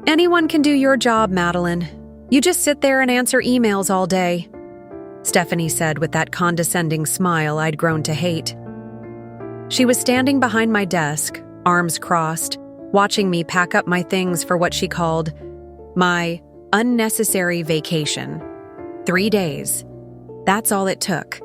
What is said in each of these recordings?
Anyone can do your job, Madelyn. You just sit there and answer emails all day, Stephanie said with that condescending smile I'd grown to hate. She was standing behind my desk, arms crossed, watching me pack up my things for what she called my unnecessary vacation. 3 days. That's all it took.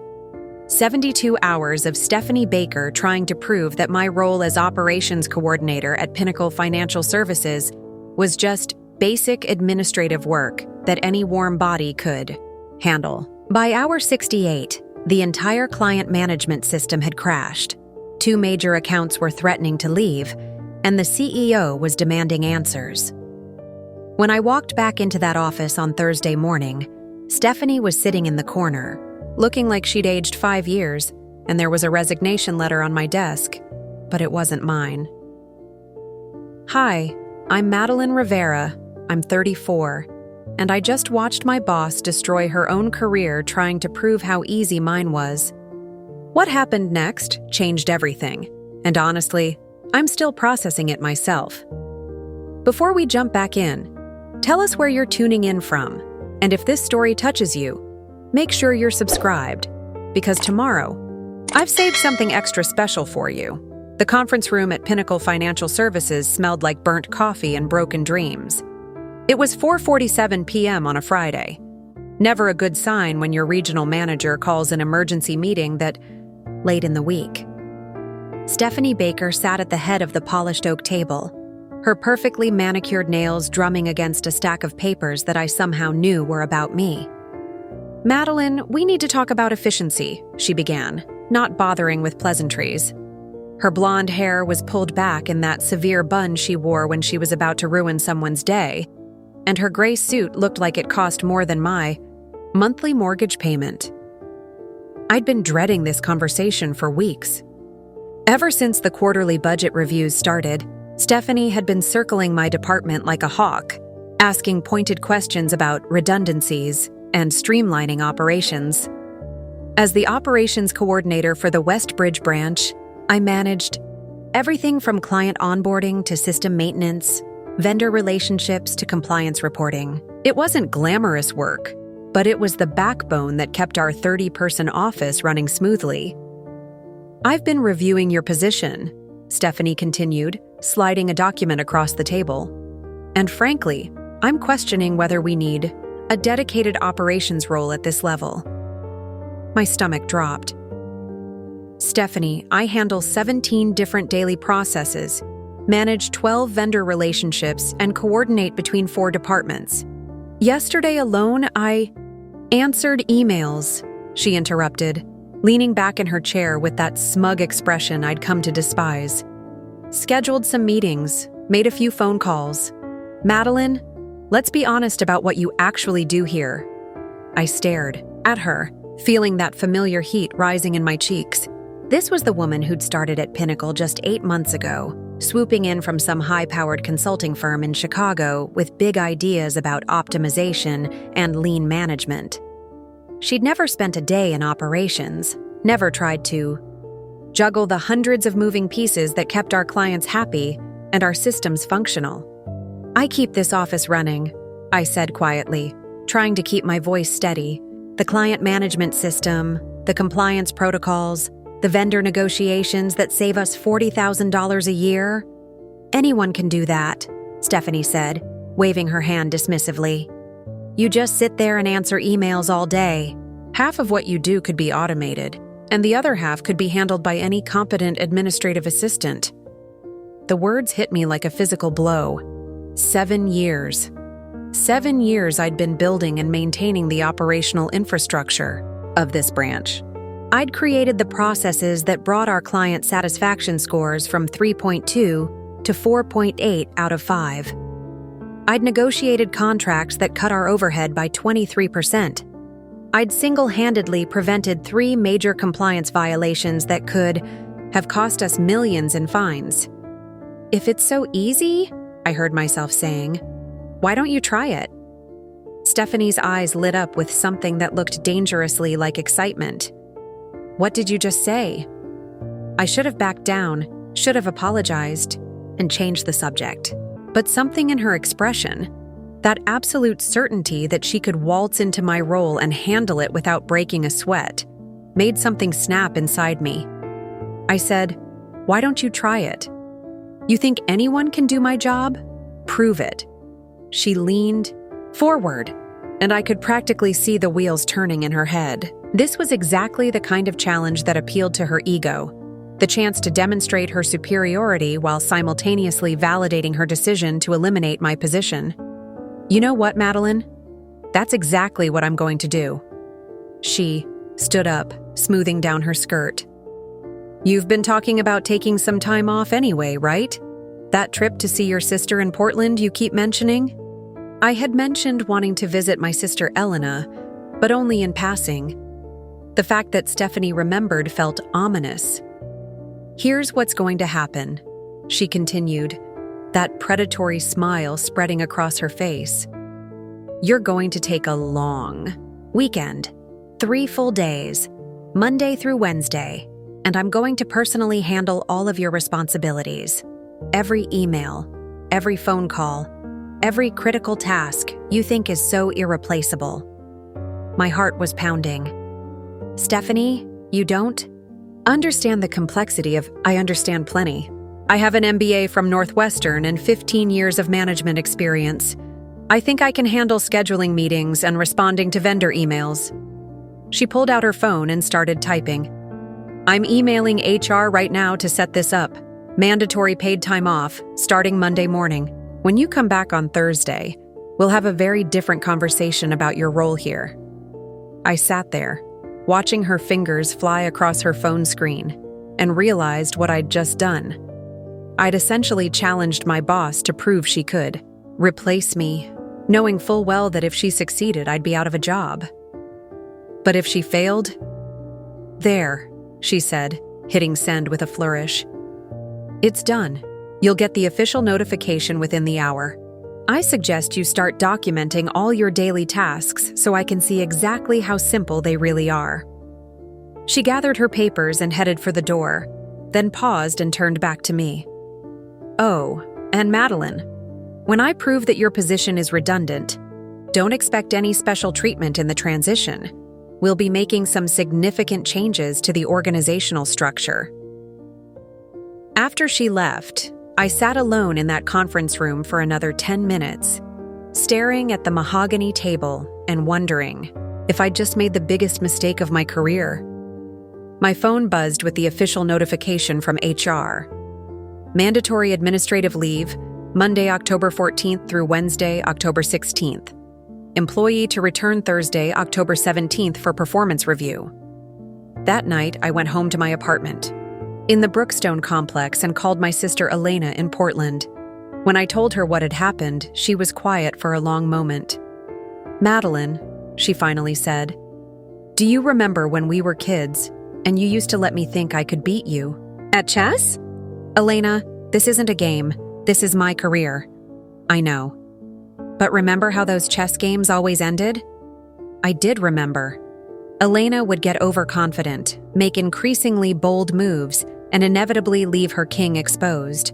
72 hours of Stephanie Baker trying to prove that my role as operations coordinator at Pinnacle Financial Services was just basic administrative work that any warm body could handle. By hour 68, the entire client management system had crashed. 2 major accounts were threatening to leave, and the CEO was demanding answers. When I walked back into that office on Thursday morning, Stephanie was sitting in the corner, looking like she'd aged 5 years, and there was a resignation letter on my desk, but it wasn't mine. Hi, I'm Madelyn Rivera. I'm 34, and I just watched my boss destroy her own career trying to prove how easy mine was. What happened next changed everything, and honestly, I'm still processing it myself. Before we jump back in, tell us where you're tuning in from, and if this story touches you, make sure you're subscribed, because tomorrow, I've saved something extra special for you. The conference room at Pinnacle Financial Services smelled like burnt coffee and broken dreams. It was 4:47 p.m. on a Friday. Never a good sign when your regional manager calls an emergency meeting that late in the week. Stephanie Baker sat at the head of the polished oak table, her perfectly manicured nails drumming against a stack of papers that I somehow knew were about me. Madelyn, we need to talk about efficiency, she began, not bothering with pleasantries. Her blonde hair was pulled back in that severe bun she wore when she was about to ruin someone's day, and her gray suit looked like it cost more than my monthly mortgage payment. I'd been dreading this conversation for weeks. Ever since the quarterly budget reviews started, Stephanie had been circling my department like a hawk, asking pointed questions about redundancies and streamlining operations. As the operations coordinator for the Westbridge branch, I managed everything from client onboarding to system maintenance, vendor relationships to compliance reporting. It wasn't glamorous work, but it was the backbone that kept our 30-person office running smoothly. I've been reviewing your position, Stephanie continued, sliding a document across the table. And frankly, I'm questioning whether we need a dedicated operations role at this level. My stomach dropped. Stephanie, I handle 17 different daily processes, manage 12 vendor relationships, and coordinate between 4 departments. Yesterday alone, I answered emails, she interrupted, leaning back in her chair with that smug expression I'd come to despise. Scheduled some meetings, made a few phone calls. Madelyn, let's be honest about what you actually do here. I stared at her, feeling that familiar heat rising in my cheeks. This was the woman who'd started at Pinnacle just 8 months ago, swooping in from some high-powered consulting firm in Chicago with big ideas about optimization and lean management. She'd never spent a day in operations, never tried to juggle the hundreds of moving pieces that kept our clients happy and our systems functional. I keep this office running, I said quietly, trying to keep my voice steady. The client management system, the compliance protocols, the vendor negotiations that save us $40,000 a year. Anyone can do that, Stephanie said, waving her hand dismissively. You just sit there and answer emails all day. Half of what you do could be automated, and the other half could be handled by any competent administrative assistant. The words hit me like a physical blow. 7 years. 7 years I'd been building and maintaining the operational infrastructure of this branch. I'd created the processes that brought our client satisfaction scores from 3.2 to 4.8 out of 5. I'd negotiated contracts that cut our overhead by 23%. I'd single-handedly prevented 3 major compliance violations that could have cost us millions in fines. If it's so easy, I heard myself saying, why don't you try it? Stephanie's eyes lit up with something that looked dangerously like excitement. What did you just say? I should have backed down, should have apologized, and changed the subject. But something in her expression, that absolute certainty that she could waltz into my role and handle it without breaking a sweat, made something snap inside me. I said, "Why don't you try it? You think anyone can do my job? Prove it." She leaned forward, and I could practically see the wheels turning in her head. This was exactly the kind of challenge that appealed to her ego, the chance to demonstrate her superiority while simultaneously validating her decision to eliminate my position. "You know what, Madelyn? That's exactly what I'm going to do." She stood up, smoothing down her skirt. "You've been talking about taking some time off anyway, right? That trip to see your sister in Portland you keep mentioning?" I had mentioned wanting to visit my sister Elena, but only in passing. The fact that Stephanie remembered felt ominous. "Here's what's going to happen," she continued, that predatory smile spreading across her face. "You're going to take a long weekend, 3 full days, Monday through Wednesday, and I'm going to personally handle all of your responsibilities. Every email, every phone call, every critical task you think is so irreplaceable." My heart was pounding. "Stephanie, you don't understand the complexity of I understand plenty. I have an MBA from Northwestern and 15 years of management experience. I think I can handle scheduling meetings and responding to vendor emails." She pulled out her phone and started typing. "I'm emailing HR right now to set this up. Mandatory paid time off, starting Monday morning. When you come back on Thursday, we'll have a very different conversation about your role here." I sat there, watching her fingers fly across her phone screen, and realized what I'd just done. I'd essentially challenged my boss to prove she could replace me, knowing full well that if she succeeded, I'd be out of a job. But if she failed? "There," she said, hitting send with a flourish. "It's done. You'll get the official notification within the hour. I suggest you start documenting all your daily tasks so I can see exactly how simple they really are." She gathered her papers and headed for the door, then paused and turned back to me. "Oh, and Madelyn, when I prove that your position is redundant, don't expect any special treatment in the transition. We'll be making some significant changes to the organizational structure." After she left, I sat alone in that conference room for another 10 minutes, staring at the mahogany table and wondering if I'd just made the biggest mistake of my career. My phone buzzed with the official notification from HR. Mandatory administrative leave, Monday, October 14th through Wednesday, October 16th. Employee to return Thursday, October 17th for performance review. That night, I went home to my apartment in the Brookstone complex and called my sister Elena in Portland. When I told her what had happened, she was quiet for a long moment. "Madelyn," she finally said, "do you remember when we were kids and you used to let me think I could beat you at chess?" "Elena, this isn't a game. This is my career." "I know. But remember how those chess games always ended?" I did remember. Elena would get overconfident, make increasingly bold moves, and inevitably leave her king exposed.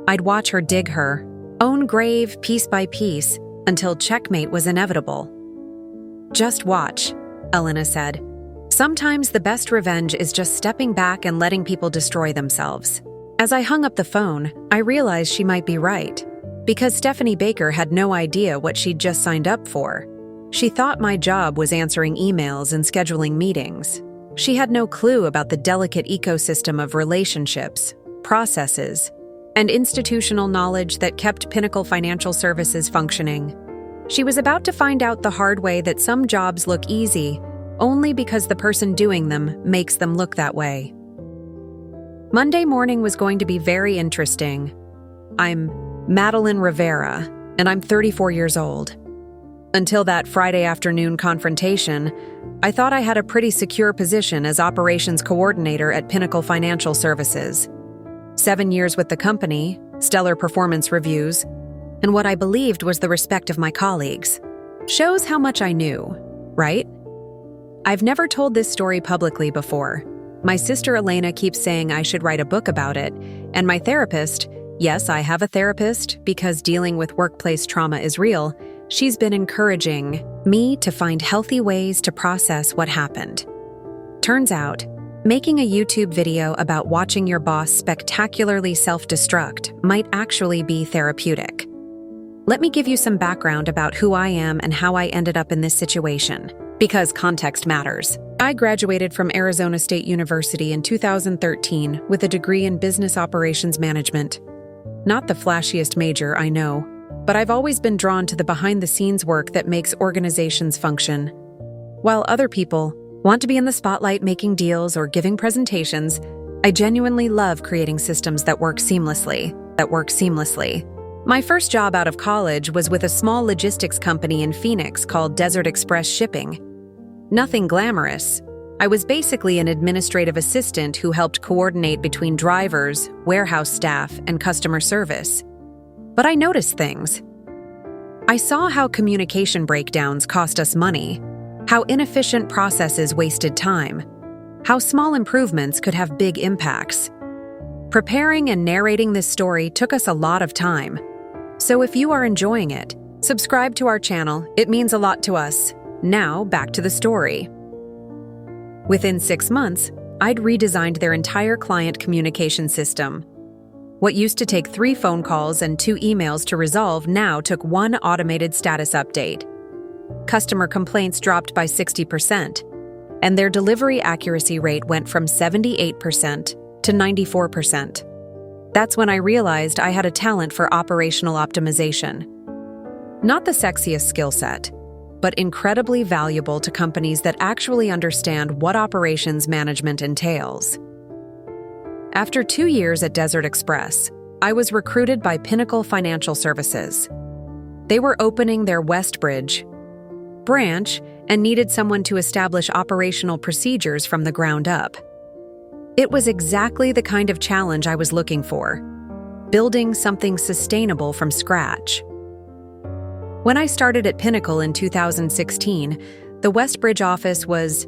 I'd watch her dig her own grave piece by piece until checkmate was inevitable. "Just watch," Elena said. "Sometimes the best revenge is just stepping back and letting people destroy themselves." As I hung up the phone, I realized she might be right, because Stephanie Baker had no idea what she'd just signed up for. She thought my job was answering emails and scheduling meetings. She had no clue about the delicate ecosystem of relationships, processes, and institutional knowledge that kept Pinnacle Financial Services functioning. She was about to find out the hard way that some jobs look easy only because the person doing them makes them look that way. Monday morning was going to be very interesting. I'm Madelyn Rivera, and I'm 34 years old. Until that Friday afternoon confrontation, I thought I had a pretty secure position as operations coordinator at Pinnacle Financial Services. 7 years with the company, stellar performance reviews, and what I believed was the respect of my colleagues. Shows how much I knew, right? I've never told this story publicly before. My sister Elena keeps saying I should write a book about it, and my therapist Yes, I have a therapist because dealing with workplace trauma is real. She's been encouraging me to find healthy ways to process what happened. Turns out, making a YouTube video about watching your boss spectacularly self-destruct might actually be therapeutic. Let me give you some background about who I am and how I ended up in this situation, because context matters. I graduated from Arizona State University in 2013 with a degree in business operations management. Not the flashiest major, I know, but I've always been drawn to the behind-the-scenes work that makes organizations function. While other people want to be in the spotlight making deals or giving presentations, I genuinely love creating systems that work seamlessly. My first job out of college was with a small logistics company in Phoenix called Desert Express Shipping. Nothing glamorous. I was basically an administrative assistant who helped coordinate between drivers, warehouse staff, and customer service. But I noticed things. I saw how communication breakdowns cost us money, how inefficient processes wasted time, how small improvements could have big impacts. Preparing and narrating this story took us a lot of time. So if you are enjoying it, subscribe to our channel. It means a lot to us. Now, back to the story. Within 6 months, I'd redesigned their entire client communication system. What used to take 3 phone calls and 2 emails to resolve now took 1 automated status update. Customer complaints dropped by 60%, and their delivery accuracy rate went from 78% to 94%. That's when I realized I had a talent for operational optimization. Not the sexiest skill set, but incredibly valuable to companies that actually understand what operations management entails. After 2 years at Desert Express, I was recruited by Pinnacle Financial Services. They were opening their Westbridge branch and needed someone to establish operational procedures from the ground up. It was exactly the kind of challenge I was looking for, building something sustainable from scratch. When I started at Pinnacle in 2016, the Westbridge office was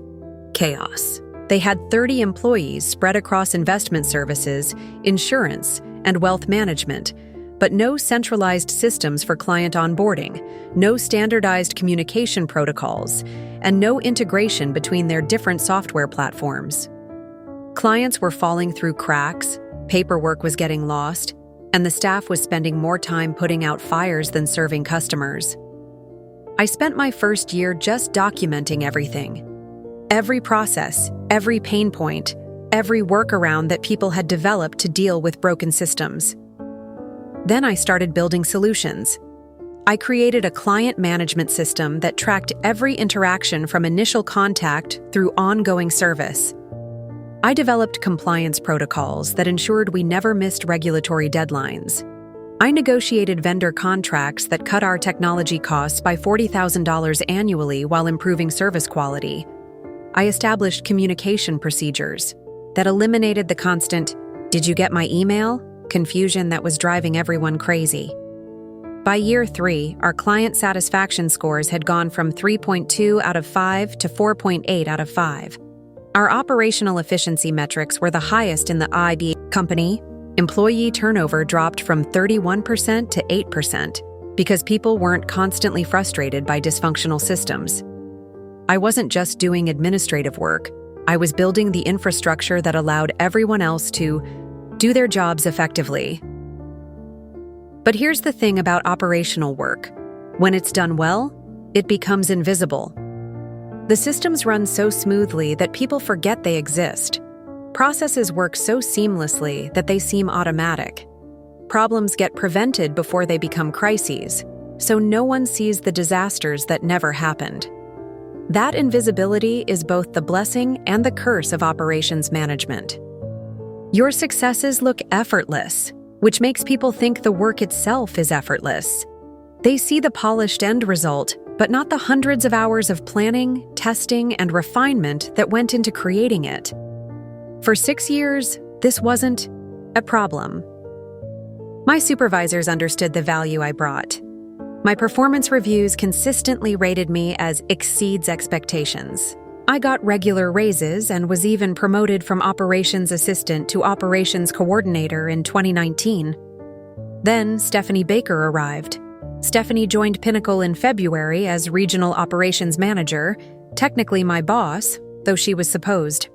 chaos. They had 30 employees spread across investment services, insurance, and wealth management, but no centralized systems for client onboarding, no standardized communication protocols, and no integration between their different software platforms. Clients were falling through cracks, paperwork was getting lost, and the staff was spending more time putting out fires than serving customers. I spent my first year just documenting everything. Every process, every pain point, every workaround that people had developed to deal with broken systems. Then I started building solutions. I created a client management system that tracked every interaction from initial contact through ongoing service. I developed compliance protocols that ensured we never missed regulatory deadlines. I negotiated vendor contracts that cut our technology costs by $40,000 annually while improving service quality. I established communication procedures that eliminated the constant, "Did you get my email?" confusion that was driving everyone crazy. By year 3, our client satisfaction scores had gone from 3.2 out of 5 to 4.8 out of 5. Our operational efficiency metrics were the highest in the IB company. Employee turnover dropped from 31% to 8% because people weren't constantly frustrated by dysfunctional systems. I wasn't just doing administrative work. I was building the infrastructure that allowed everyone else to do their jobs effectively. But here's the thing about operational work. When it's done well, it becomes invisible. The systems run so smoothly that people forget they exist. Processes work so seamlessly that they seem automatic. Problems get prevented before they become crises, so no one sees the disasters that never happened. That invisibility is both the blessing and the curse of operations management. Your successes look effortless, which makes people think the work itself is effortless. They see the polished end result, but not the hundreds of hours of planning, testing, and refinement that went into creating it. For 6 years, this wasn't a problem. My supervisors understood the value I brought. My performance reviews consistently rated me as exceeds expectations. I got regular raises and was even promoted from operations assistant to operations coordinator in 2019. Then Stephanie Baker arrived. Stephanie joined Pinnacle in February as Regional Operations Manager, technically my boss, though she was supposed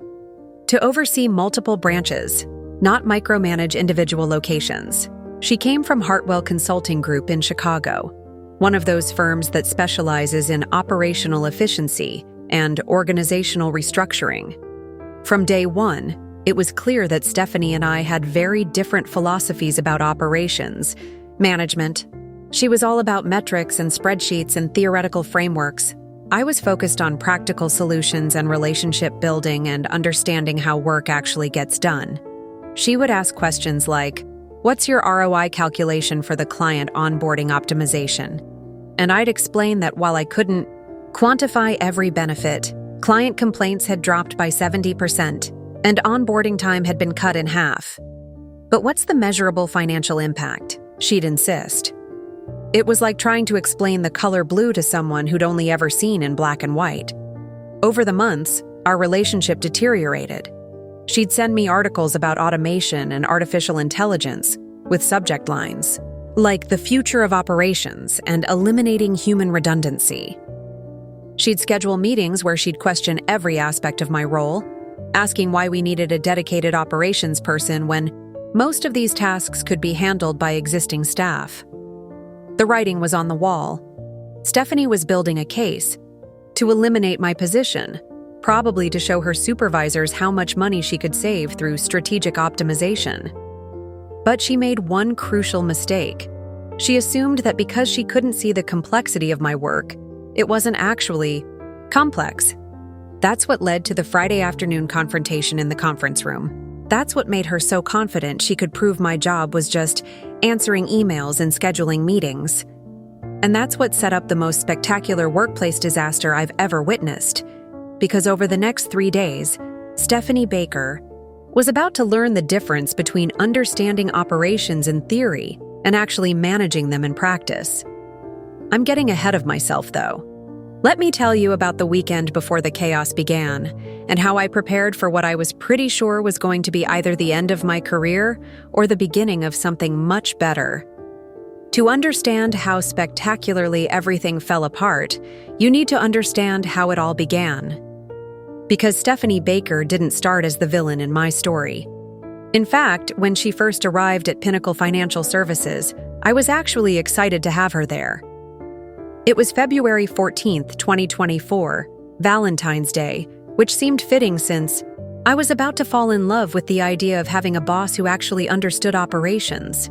to oversee multiple branches, not micromanage individual locations. She came from Hartwell Consulting Group in Chicago, one of those firms that specializes in operational efficiency and organizational restructuring. From day one, it was clear that Stephanie and I had very different philosophies about operations, management. She was all about metrics and spreadsheets and theoretical frameworks. I was focused on practical solutions and relationship building and understanding how work actually gets done. She would ask questions like, "What's your ROI calculation for the client onboarding optimization?" And I'd explain that while I couldn't quantify every benefit, client complaints had dropped by 70%, and onboarding time had been cut in half. "But what's the measurable financial impact?" she'd insist. It was like trying to explain the color blue to someone who'd only ever seen in black and white. Over the months, our relationship deteriorated. She'd send me articles about automation and artificial intelligence with subject lines like "the future of operations" and "eliminating human redundancy." She'd schedule meetings where she'd question every aspect of my role, asking why we needed a dedicated operations person when most of these tasks could be handled by existing staff. The writing was on the wall. Stephanie was building a case to eliminate my position, probably to show her supervisors how much money she could save through strategic optimization. But she made one crucial mistake. She assumed that because she couldn't see the complexity of my work, it wasn't actually complex. That's what led to the Friday afternoon confrontation in the conference room. That's what made her so confident she could prove my job was just answering emails and scheduling meetings. And that's what set up the most spectacular workplace disaster I've ever witnessed. Because over the next 3 days, Stephanie Baker was about to learn the difference between understanding operations in theory and actually managing them in practice. I'm getting ahead of myself, though. Let me tell you about the weekend before the chaos began, and how I prepared for what I was pretty sure was going to be either the end of my career or the beginning of something much better. To understand how spectacularly everything fell apart, you need to understand how it all began. Because Stephanie Baker didn't start as the villain in my story. In fact, when she first arrived at Pinnacle Financial Services, I was actually excited to have her there. It was February 14th, 2024, Valentine's Day, which seemed fitting since I was about to fall in love with the idea of having a boss who actually understood operations.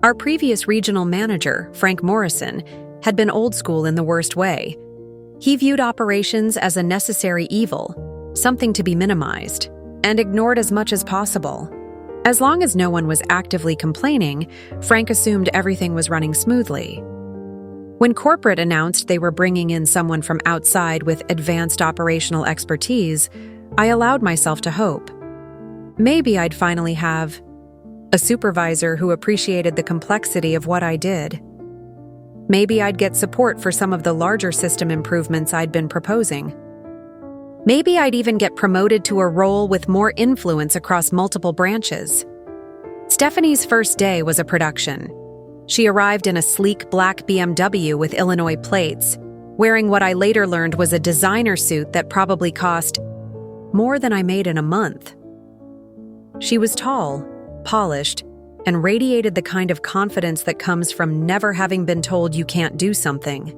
Our previous regional manager, Frank Morrison, had been old school in the worst way. He viewed operations as a necessary evil, something to be minimized, and ignored as much as possible. As long as no one was actively complaining, Frank assumed everything was running smoothly. When corporate announced they were bringing in someone from outside with advanced operational expertise, I allowed myself to hope. Maybe I'd finally have a supervisor who appreciated the complexity of what I did. Maybe I'd get support for some of the larger system improvements I'd been proposing. Maybe I'd even get promoted to a role with more influence across multiple branches. Stephanie's first day was a production. She arrived in a sleek black BMW with Illinois plates, wearing what I later learned was a designer suit that probably cost more than I made in a month. She was tall, polished, and radiated the kind of confidence that comes from never having been told you can't do something.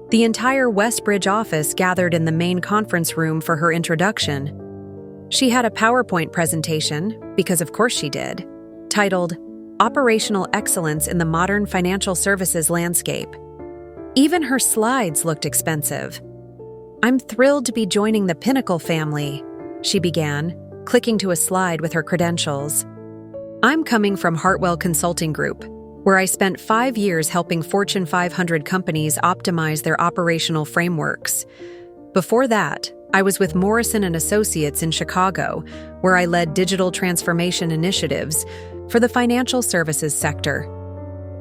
The entire Westbridge office gathered in the main conference room for her introduction. She had a PowerPoint presentation, because of course she did, titled Operational Excellence in the Modern Financial Services Landscape. Even her slides looked expensive. "I'm thrilled to be joining the Pinnacle family," she began, clicking to a slide with her credentials. "I'm coming from Hartwell Consulting Group, where I spent 5 years helping Fortune 500 companies optimize their operational frameworks. Before that, I was with Morrison & Associates in Chicago, where I led digital transformation initiatives for the financial services sector."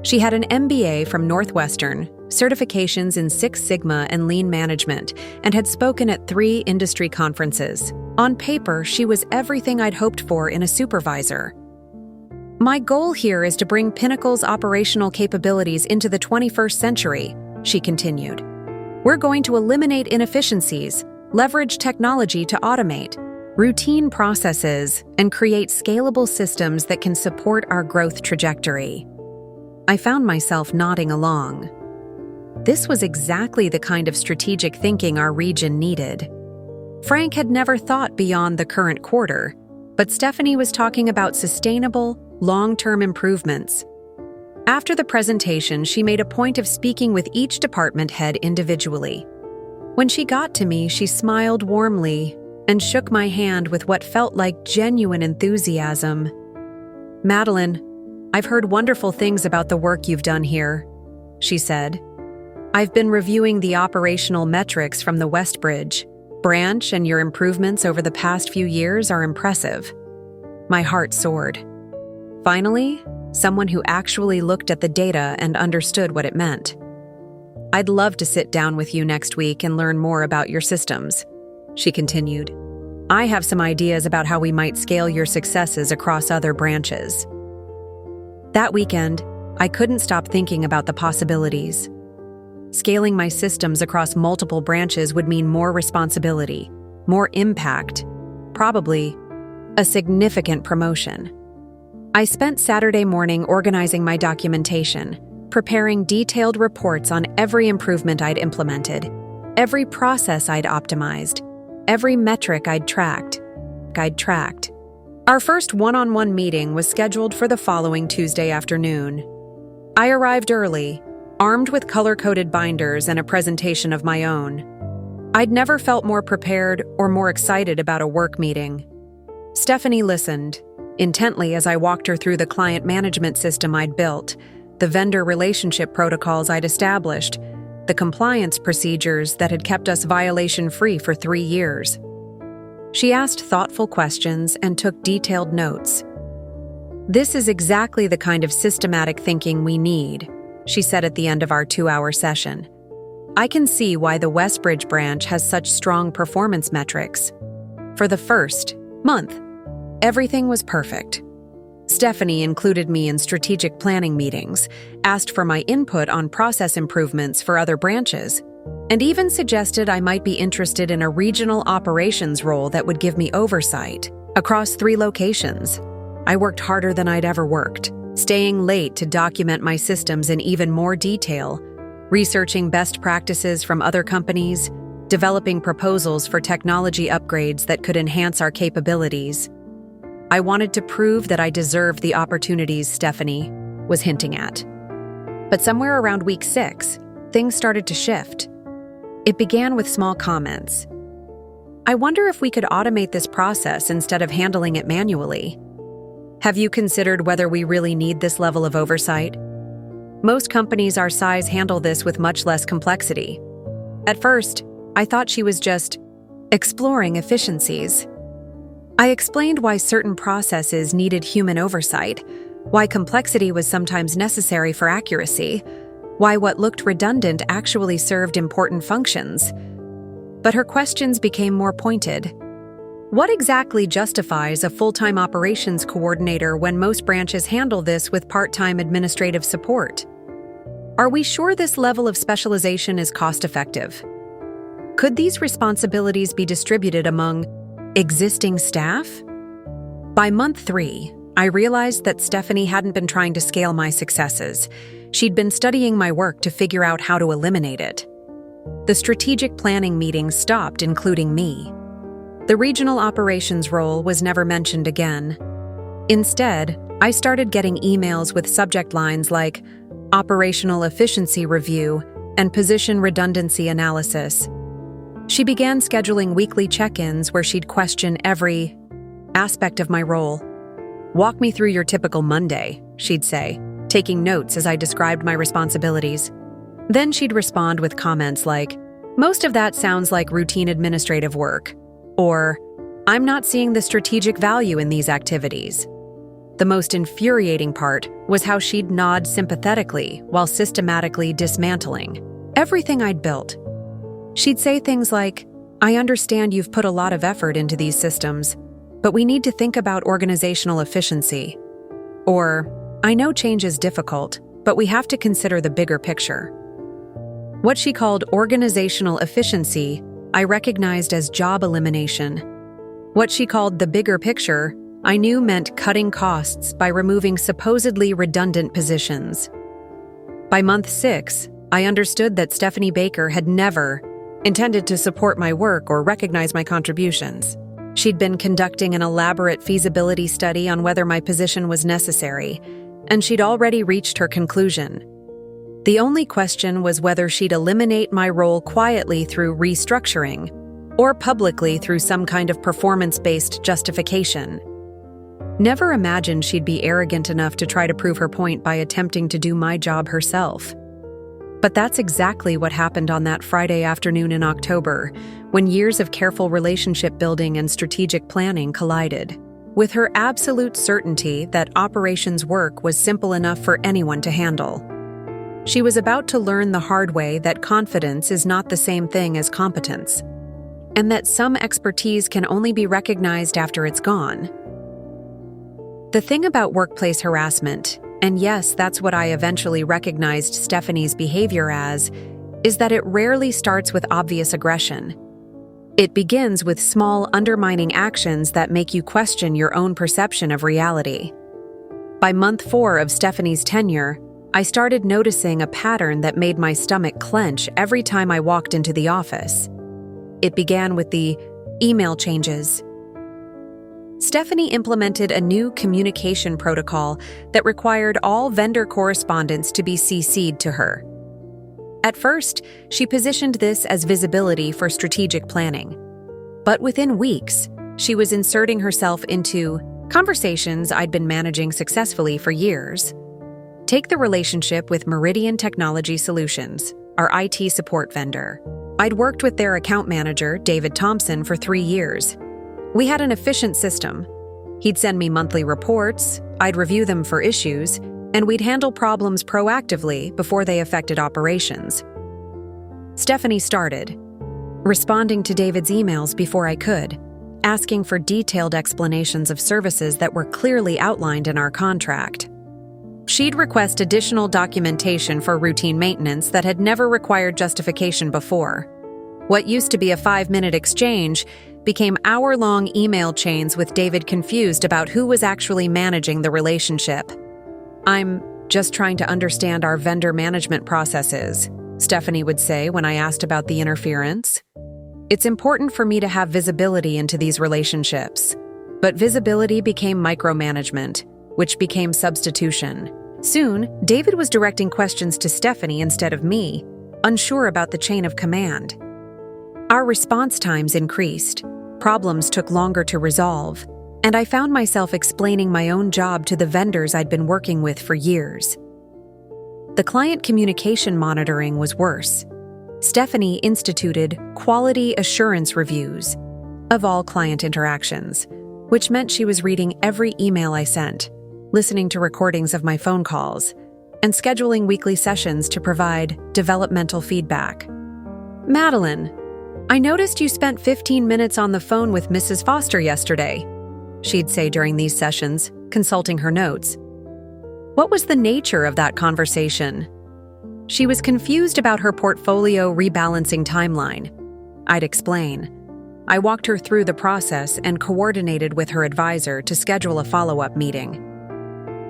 She had an MBA from Northwestern, certifications in Six Sigma and lean management, and had spoken at 3 industry conferences. On paper, she was everything I'd hoped for in a supervisor. My goal here is to bring Pinnacle's operational capabilities into the 21st century, she continued. We're going to eliminate inefficiencies, leverage technology to automate routine processes, and create scalable systems that can support our growth trajectory. I found myself nodding along. This was exactly the kind of strategic thinking our region needed. Frank had never thought beyond the current quarter, but Stephanie was talking about sustainable, long-term improvements. After the presentation, she made a point of speaking with each department head individually. When she got to me, she smiled warmly and shook my hand with what felt like genuine enthusiasm. Madelyn, I've heard wonderful things about the work you've done here, she said. I've been reviewing the operational metrics from the Westbridge branch, and your improvements over the past few years are impressive. My heart soared. Finally, someone who actually looked at the data and understood what it meant. I'd love to sit down with you next week and learn more about your systems, she continued. I have some ideas about how we might scale your successes across other branches. That weekend, I couldn't stop thinking about the possibilities. Scaling my systems across multiple branches would mean more responsibility, more impact, probably a significant promotion. I spent Saturday morning organizing my documentation, preparing detailed reports on every improvement I'd implemented, every process I'd optimized, every metric I'd tracked. Our first one-on-one meeting was scheduled for the following Tuesday afternoon. I arrived early, armed with color-coded binders and a presentation of my own. I'd never felt more prepared or more excited about a work meeting. Stephanie listened intently as I walked her through the client management system I'd built, the vendor relationship protocols I'd established, the compliance procedures that had kept us violation-free for 3 years. She asked thoughtful questions and took detailed notes. This is exactly the kind of systematic thinking we need, she said at the end of our 2-hour session. I can see why the Westbridge branch has such strong performance metrics. For the first month, everything was perfect. Stephanie included me in strategic planning meetings, asked for my input on process improvements for other branches, and even suggested I might be interested in a regional operations role that would give me oversight across 3 locations. I worked harder than I'd ever worked, staying late to document my systems in even more detail, researching best practices from other companies, developing proposals for technology upgrades that could enhance our capabilities. I wanted to prove that I deserved the opportunities Stephanie was hinting at. But somewhere around week 6, things started to shift. It began with small comments. I wonder if we could automate this process instead of handling it manually. Have you considered whether we really need this level of oversight? Most companies our size handle this with much less complexity. At first, I thought she was just exploring efficiencies. I explained why certain processes needed human oversight, why complexity was sometimes necessary for accuracy, why what looked redundant actually served important functions. But her questions became more pointed. What exactly justifies a full-time operations coordinator when most branches handle this with part-time administrative support? Are we sure this level of specialization is cost-effective? Could these responsibilities be distributed among existing staff? By month 3, I realized that Stephanie hadn't been trying to scale my successes. She'd been studying my work to figure out how to eliminate it. The strategic planning meetings stopped including me. The regional operations role was never mentioned again. Instead, I started getting emails with subject lines like operational efficiency review and position redundancy analysis. She began scheduling weekly check-ins where she'd question every aspect of my role. Walk me through your typical Monday, she'd say, taking notes as I described my responsibilities. Then she'd respond with comments like, most of that sounds like routine administrative work, or I'm not seeing the strategic value in these activities. The most infuriating part was how she'd nod sympathetically while systematically dismantling everything I'd built. She'd say things like, I understand you've put a lot of effort into these systems, but we need to think about organizational efficiency. Or, I know change is difficult, but we have to consider the bigger picture. What she called organizational efficiency, I recognized as job elimination. What she called the bigger picture, I knew meant cutting costs by removing supposedly redundant positions. By month 6, I understood that Stephanie Baker had never intended to support my work or recognize my contributions. She'd been conducting an elaborate feasibility study on whether my position was necessary, and she'd already reached her conclusion. The only question was whether she'd eliminate my role quietly through restructuring, or publicly through some kind of performance-based justification. Never imagined she'd be arrogant enough to try to prove her point by attempting to do my job herself. But that's exactly what happened on that Friday afternoon in October, when years of careful relationship building and strategic planning collided, with her absolute certainty that operations work was simple enough for anyone to handle. She was about to learn the hard way that confidence is not the same thing as competence, and that some expertise can only be recognized after it's gone. The thing about workplace harassment, and yes, that's what I eventually recognized Stephanie's behavior as, is that it rarely starts with obvious aggression. It begins with small, undermining actions that make you question your own perception of reality. By month 4 of Stephanie's tenure, I started noticing a pattern that made my stomach clench every time I walked into the office. It began with the email changes. Stephanie implemented a new communication protocol that required all vendor correspondence to be CC'd to her. At first, she positioned this as visibility for strategic planning. But within weeks, she was inserting herself into conversations I'd been managing successfully for years. Take the relationship with Meridian Technology Solutions, our IT support vendor. I'd worked with their account manager, David Thompson, for 3 years. We had an efficient system. He'd send me monthly reports, I'd review them for issues, and we'd handle problems proactively before they affected operations. Stephanie started, responding to David's emails before I could, asking for detailed explanations of services that were clearly outlined in our contract. She'd request additional documentation for routine maintenance that had never required justification before. What used to be a 5-minute exchange became hour-long email chains with David confused about who was actually managing the relationship. "I'm just trying to understand our vendor management processes," Stephanie would say when I asked about the interference. "It's important for me to have visibility into these relationships." But visibility became micromanagement, which became substitution. Soon, David was directing questions to Stephanie instead of me, unsure about the chain of command. Our response times increased, problems took longer to resolve, and I found myself explaining my own job to the vendors I'd been working with for years. The client communication monitoring was worse. Stephanie instituted quality assurance reviews of all client interactions, which meant she was reading every email I sent, listening to recordings of my phone calls, and scheduling weekly sessions to provide developmental feedback. "Madelyn, I noticed you spent 15 minutes on the phone with Mrs. Foster yesterday," she'd say during these sessions, consulting her notes. "What was the nature of that conversation?" She was confused about her portfolio rebalancing timeline. I'd explain. I walked her through the process and coordinated with her advisor to schedule a follow-up meeting.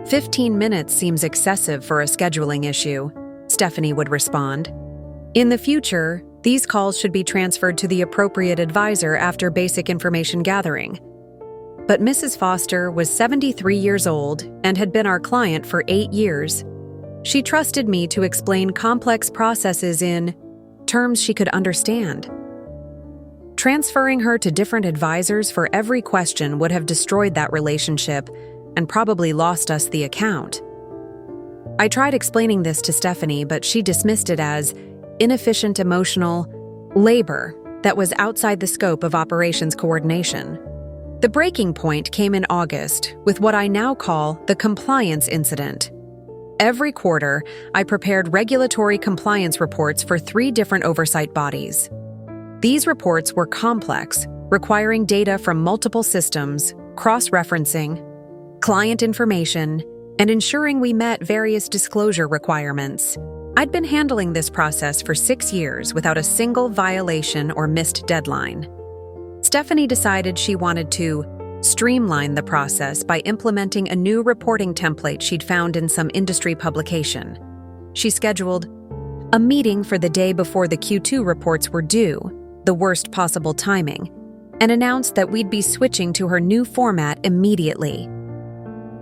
15 minutes seems excessive for a scheduling issue, Stephanie would respond. "In the future, these calls should be transferred to the appropriate advisor after basic information gathering." But Mrs. Foster was 73 years old and had been our client for 8 years. She trusted me to explain complex processes in terms she could understand. Transferring her to different advisors for every question would have destroyed that relationship and probably lost us the account. I tried explaining this to Stephanie, but she dismissed it as inefficient emotional labor that was outside the scope of operations coordination. The breaking point came in August with what I now call the compliance incident. Every quarter, I prepared regulatory compliance reports for 3 different oversight bodies. These reports were complex, requiring data from multiple systems, cross-referencing, client information, and ensuring we met various disclosure requirements. I'd been handling this process for 6 years without a single violation or missed deadline. Stephanie decided she wanted to streamline the process by implementing a new reporting template she'd found in some industry publication. She scheduled a meeting for the day before the Q2 reports were due, the worst possible timing, and announced that we'd be switching to her new format immediately.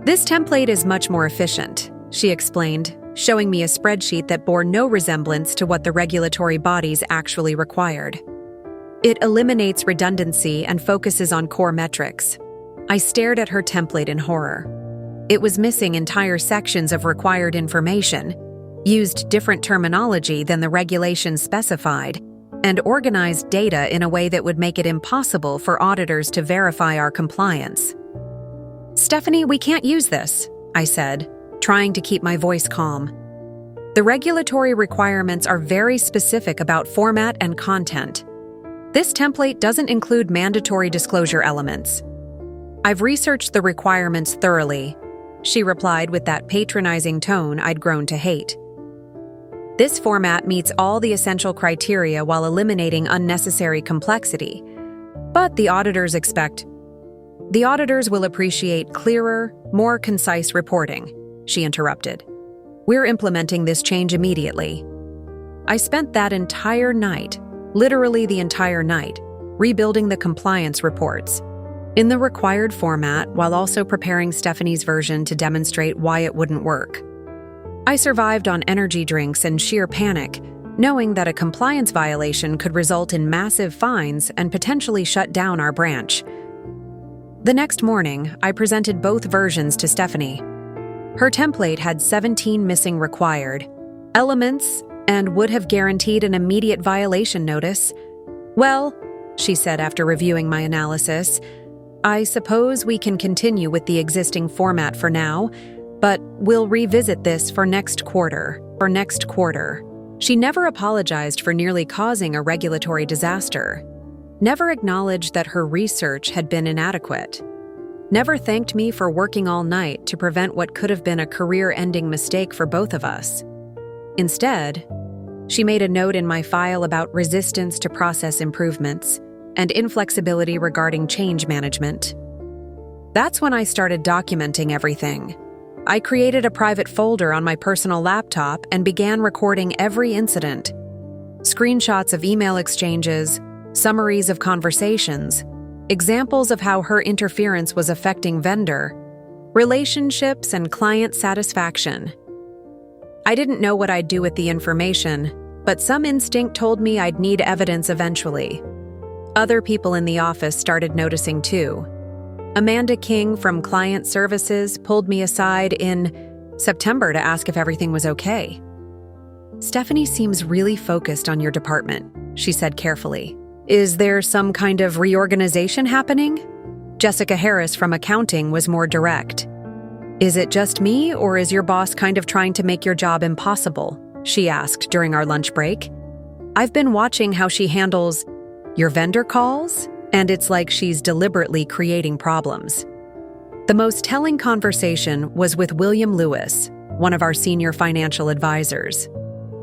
"This template is much more efficient," she explained, showing me a spreadsheet that bore no resemblance to what the regulatory bodies actually required. "It eliminates redundancy and focuses on core metrics." I stared at her template in horror. It was missing entire sections of required information, used different terminology than the regulations specified, and organized data in a way that would make it impossible for auditors to verify our compliance. "Stephanie, we can't use this," I said, trying to keep my voice calm. "The regulatory requirements are very specific about format and content. This template doesn't include mandatory disclosure elements." "I've researched the requirements thoroughly," she replied with that patronizing tone I'd grown to hate. "This format meets all the essential criteria while eliminating unnecessary complexity. But the auditors will appreciate clearer, more concise reporting," she interrupted. "We're implementing this change immediately." I spent that entire night, literally the entire night, rebuilding the compliance reports in the required format while also preparing Stephanie's version to demonstrate why it wouldn't work. I survived on energy drinks and sheer panic, knowing that a compliance violation could result in massive fines and potentially shut down our branch. The next morning, I presented both versions to Stephanie. Her template had 17 missing required elements and would have guaranteed an immediate violation notice. "Well," she said after reviewing my analysis, "I suppose we can continue with the existing format for now, but we'll revisit this for next quarter. She never apologized for nearly causing a regulatory disaster, never acknowledged that her research had been inadequate, never thanked me for working all night to prevent what could have been a career-ending mistake for both of us. Instead, she made a note in my file about resistance to process improvements and inflexibility regarding change management. That's when I started documenting everything. I created a private folder on my personal laptop and began recording every incident. Screenshots of email exchanges, summaries of conversations, examples of how her interference was affecting vendor, relationships, and client satisfaction. I didn't know what I'd do with the information, but some instinct told me I'd need evidence eventually. Other people in the office started noticing too. Amanda King from Client Services pulled me aside in September to ask if everything was okay. "Stephanie seems really focused on your department," she said carefully. "Is there some kind of reorganization happening?" Jessica Harris from accounting was more direct. "Is it just me, or is your boss kind of trying to make your job impossible?" she asked during our lunch break. "I've been watching how she handles your vendor calls, and it's like she's deliberately creating problems." The most telling conversation was with William Lewis, one of our senior financial advisors.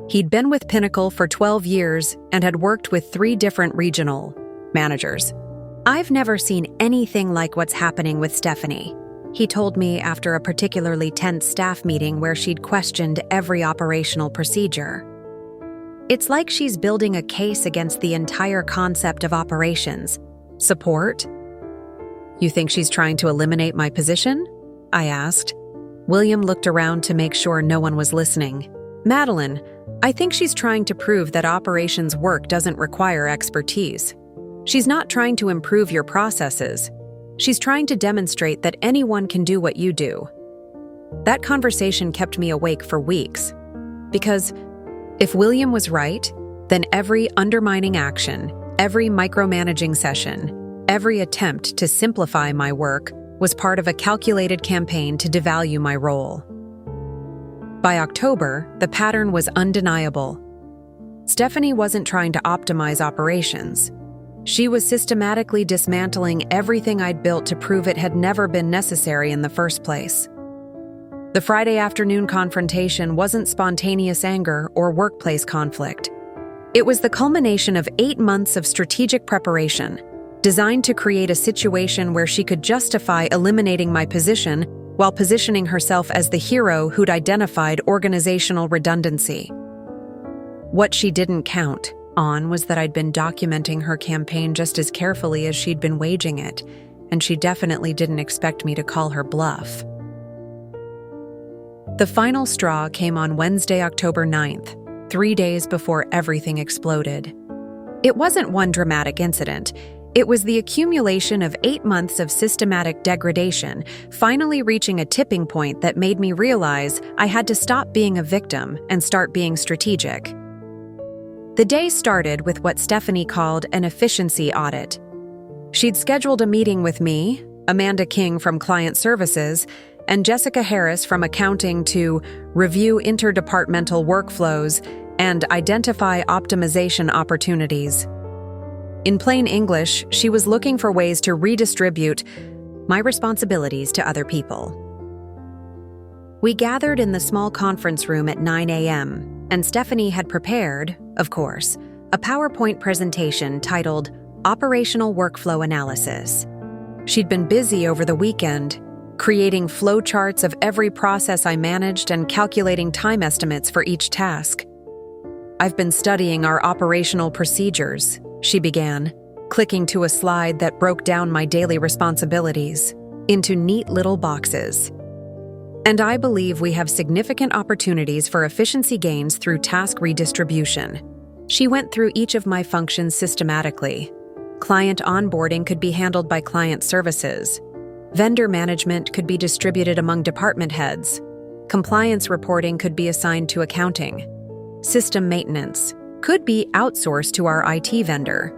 He'd been with Pinnacle for 12 years and had worked with 3 different regional managers. "I've never seen anything like what's happening with Stephanie," he told me after a particularly tense staff meeting where she'd questioned every operational procedure. "It's like she's building a case against the entire concept of operations. Support?" "You think she's trying to eliminate my position?" I asked. William looked around to make sure no one was listening. "Madelyn, I think she's trying to prove that operations work doesn't require expertise. She's not trying to improve your processes. She's trying to demonstrate that anyone can do what you do." That conversation kept me awake for weeks. Because if William was right, then every undermining action, every micromanaging session, every attempt to simplify my work was part of a calculated campaign to devalue my role. By October, the pattern was undeniable. Stephanie wasn't trying to optimize operations. She was systematically dismantling everything I'd built to prove it had never been necessary in the first place. The Friday afternoon confrontation wasn't spontaneous anger or workplace conflict. It was the culmination of 8 months of strategic preparation, designed to create a situation where she could justify eliminating my position while positioning herself as the hero who'd identified organizational redundancy. What she didn't count on was that I'd been documenting her campaign just as carefully as she'd been waging it, and she definitely didn't expect me to call her bluff. The final straw came on Wednesday, October 9th, 3 days before everything exploded. It wasn't one dramatic incident. It was the accumulation of 8 months of systematic degradation, finally reaching a tipping point that made me realize I had to stop being a victim and start being strategic. The day started with what Stephanie called an efficiency audit. She'd scheduled a meeting with me, Amanda King from Client Services, and Jessica Harris from Accounting to review interdepartmental workflows and identify optimization opportunities. In plain English, she was looking for ways to redistribute my responsibilities to other people. We gathered in the small conference room at 9 a.m., and Stephanie had prepared, of course, a PowerPoint presentation titled Operational Workflow Analysis. She'd been busy over the weekend, creating flowcharts of every process I managed and calculating time estimates for each task. "I've been studying our operational procedures," she began, clicking to a slide that broke down my daily responsibilities into neat little boxes. "And I believe we have significant opportunities for efficiency gains through task redistribution." She went through each of my functions systematically. Client onboarding could be handled by Client Services. Vendor management could be distributed among department heads. Compliance reporting could be assigned to accounting. System maintenance could be outsourced to our IT vendor.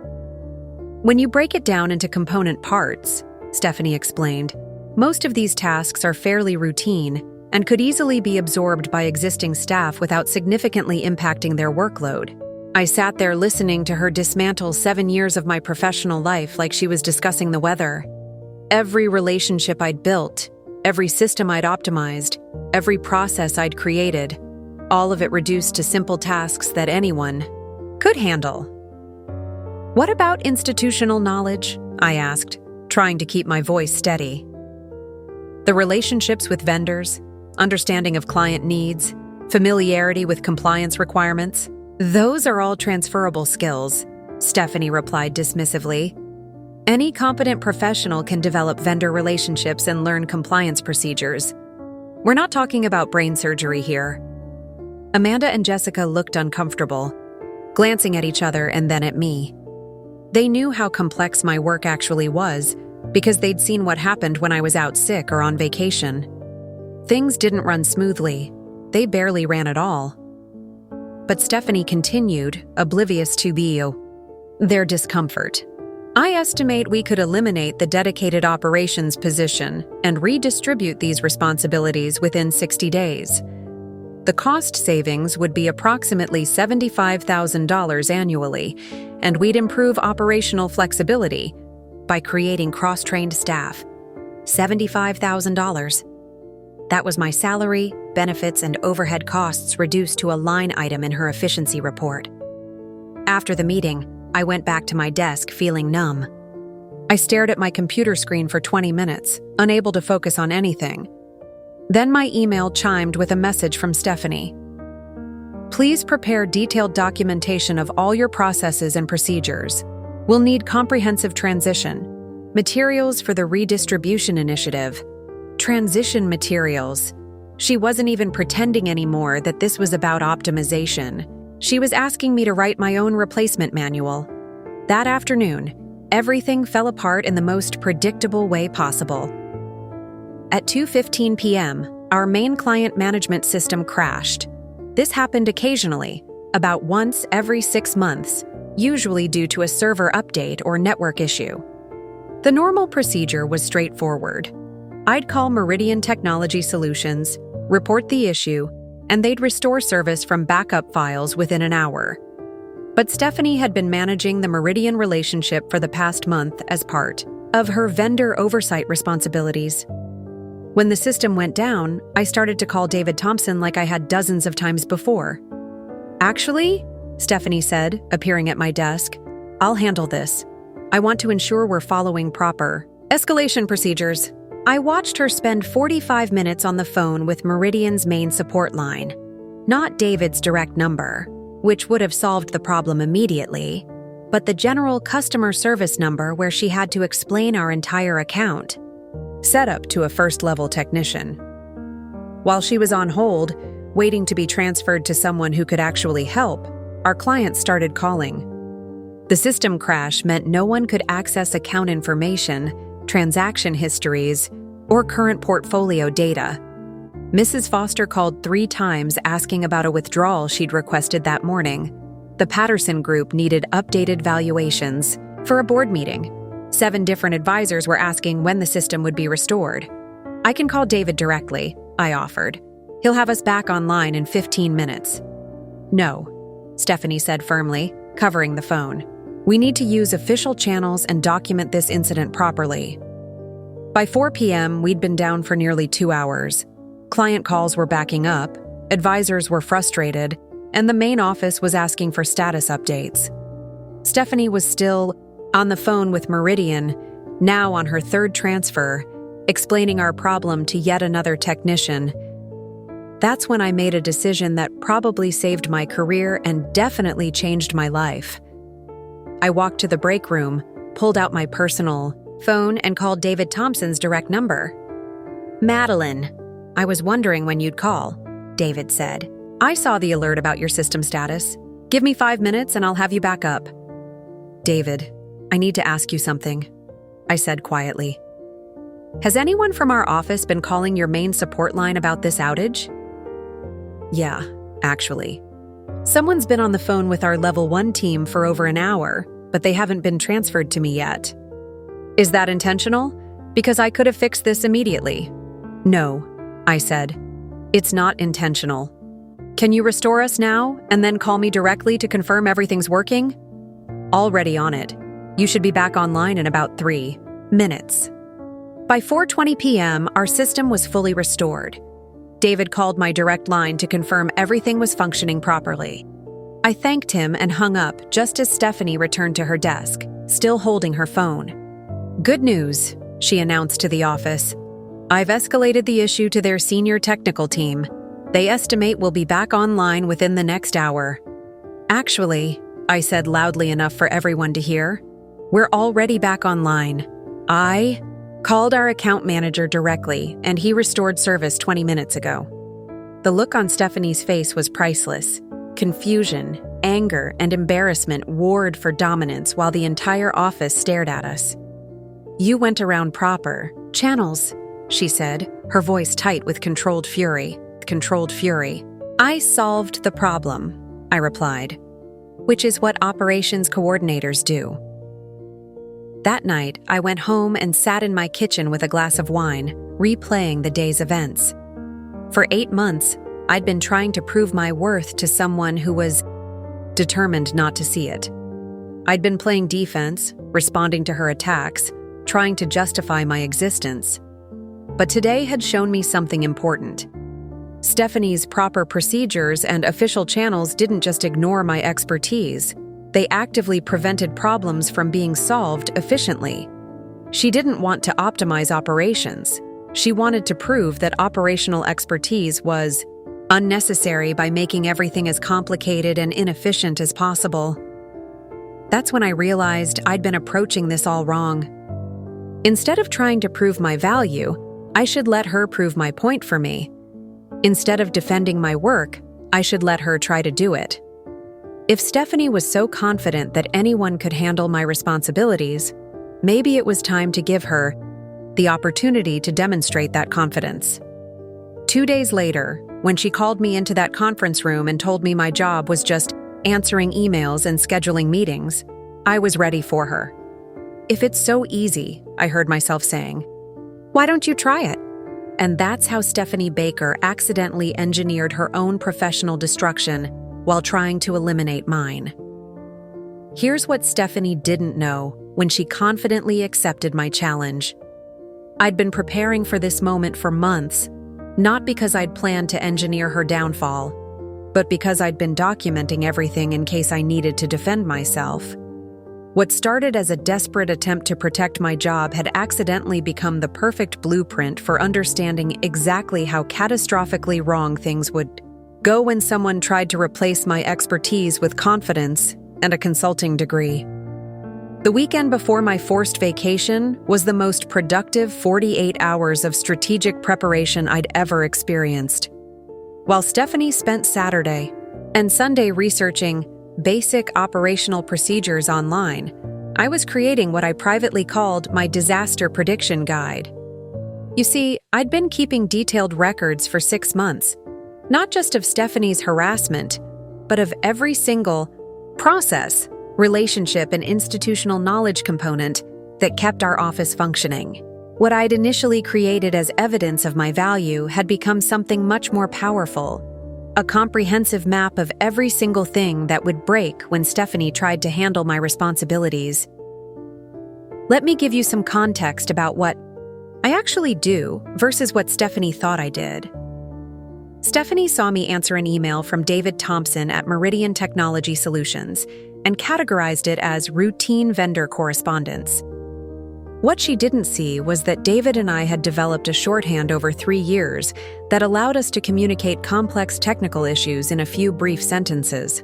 "When you break it down into component parts," Stephanie explained, "most of these tasks are fairly routine and could easily be absorbed by existing staff without significantly impacting their workload." I sat there listening to her dismantle 7 years of my professional life like she was discussing the weather. Every relationship I'd built, every system I'd optimized, every process I'd created, all of it reduced to simple tasks that anyone could handle. "What about institutional knowledge?" I asked, trying to keep my voice steady. "The relationships with vendors, understanding of client needs, familiarity with compliance requirements, those are all transferable skills," Stephanie replied dismissively. "Any competent professional can develop vendor relationships and learn compliance procedures. We're not talking about brain surgery here." Amanda and Jessica looked uncomfortable, glancing at each other and then at me. They knew how complex my work actually was because they'd seen what happened when I was out sick or on vacation. Things didn't run smoothly. They barely ran at all. But Stephanie continued, oblivious to their discomfort. "I estimate we could eliminate the dedicated operations position and redistribute these responsibilities within 60 days. The cost savings would be approximately $75,000 annually, and we'd improve operational flexibility by creating cross-trained staff." $75,000. That was my salary, benefits, and overhead costs reduced to a line item in her efficiency report. After the meeting, I went back to my desk feeling numb. I stared at my computer screen for 20 minutes, unable to focus on anything. Then my email chimed with a message from Stephanie. "Please prepare detailed documentation of all your processes and procedures. We'll need comprehensive transition materials for the redistribution initiative." Transition materials. She wasn't even pretending anymore that this was about optimization. She was asking me to write my own replacement manual. That afternoon, everything fell apart in the most predictable way possible. At 2:15 p.m., our main client management system crashed. This happened occasionally, about once every 6 months, usually due to a server update or network issue. The normal procedure was straightforward. I'd call Meridian Technology Solutions, report the issue, and they'd restore service from backup files within an hour. But Stephanie had been managing the Meridian relationship for the past month as part of her vendor oversight responsibilities. When the system went down, I started to call David Thompson like I had dozens of times before. "Actually," Stephanie said, appearing at my desk, "I'll handle this. I want to ensure we're following proper escalation procedures." I watched her spend 45 minutes on the phone with Meridian's main support line, not David's direct number, which would have solved the problem immediately, but the general customer service number where she had to explain our entire account, set up to a first-level technician. While she was on hold, waiting to be transferred to someone who could actually help, our client started calling. The system crash meant no one could access account information, transaction histories, or current portfolio data. Mrs. Foster called 3 times asking about a withdrawal she'd requested that morning. The Patterson Group needed updated valuations for a board meeting. 7 different advisors were asking when the system would be restored. "I can call David directly," I offered. "He'll have us back online in 15 minutes. "No," Stephanie said firmly, covering the phone. "We need to use official channels and document this incident properly." By 4 p.m., we'd been down for nearly 2 hours. Client calls were backing up, advisors were frustrated, and the main office was asking for status updates. Stephanie was still on the phone with Meridian, now on her 3rd transfer, explaining our problem to yet another technician. That's when I made a decision that probably saved my career and definitely changed my life. I walked to the break room, pulled out my personal phone, and called David Thompson's direct number. "Madelyn, I was wondering when you'd call," David said. "I saw the alert about your system status. Give me 5 minutes and I'll have you back up." "David, I need to ask you something," I said quietly. "Has anyone from our office been calling your main support line about this outage?" "Yeah, actually. Someone's been on the phone with our Level 1 team for over an hour, but they haven't been transferred to me yet." "Is that intentional? Because I could have fixed this immediately." "No," I said. "It's not intentional. Can you restore us now and then call me directly to confirm everything's working?" "Already on it. You should be back online in about 3 minutes." By 4:20 p.m., our system was fully restored. David called my direct line to confirm everything was functioning properly. I thanked him and hung up just as Stephanie returned to her desk, still holding her phone. "Good news," she announced to the office. "I've escalated the issue to their senior technical team. They estimate we'll be back online within the next hour." "Actually," I said loudly enough for everyone to hear, "we're already back online. I called our account manager directly, and he restored service 20 minutes ago." The look on Stephanie's face was priceless. Confusion, anger, and embarrassment warred for dominance while the entire office stared at us. "You went around proper channels," she said, her voice tight with controlled fury. "I solved the problem," I replied, "which is what operations coordinators do." That night, I went home and sat in my kitchen with a glass of wine, replaying the day's events. For 8 months, I'd been trying to prove my worth to someone who was determined not to see it. I'd been playing defense, responding to her attacks, trying to justify my existence. But today had shown me something important. Stephanie's proper procedures and official channels didn't just ignore my expertise. They actively prevented problems from being solved efficiently. She didn't want to optimize operations. She wanted to prove that operational expertise was unnecessary by making everything as complicated and inefficient as possible. That's when I realized I'd been approaching this all wrong. Instead of trying to prove my value, I should let her prove my point for me. Instead of defending my work, I should let her try to do it. If Stephanie was so confident that anyone could handle my responsibilities, maybe it was time to give her the opportunity to demonstrate that confidence. 2 days later, when she called me into that conference room and told me my job was just answering emails and scheduling meetings, I was ready for her. "If it's so easy," I heard myself saying, "why don't you try it?" And that's how Stephanie Baker accidentally engineered her own professional destruction while trying to eliminate mine. Here's what Stephanie didn't know when she confidently accepted my challenge. I'd been preparing for this moment for months, not because I'd planned to engineer her downfall, but because I'd been documenting everything in case I needed to defend myself. What started as a desperate attempt to protect my job had accidentally become the perfect blueprint for understanding exactly how catastrophically wrong things would go when someone tried to replace my expertise with confidence and a consulting degree. The weekend before my forced vacation was the most productive 48 hours of strategic preparation I'd ever experienced. While Stephanie spent Saturday and Sunday researching basic operational procedures online, I was creating what I privately called my disaster prediction guide. You see, I'd been keeping detailed records for 6 months, not just of Stephanie's harassment, but of every single process, relationship, and institutional knowledge component that kept our office functioning. What I'd initially created as evidence of my value had become something much more powerful, a comprehensive map of every single thing that would break when Stephanie tried to handle my responsibilities. Let me give you some context about what I actually do versus what Stephanie thought I did. Stephanie saw me answer an email from David Thompson at Meridian Technology Solutions and categorized it as routine vendor correspondence. What she didn't see was that David and I had developed a shorthand over 3 years that allowed us to communicate complex technical issues in a few brief sentences.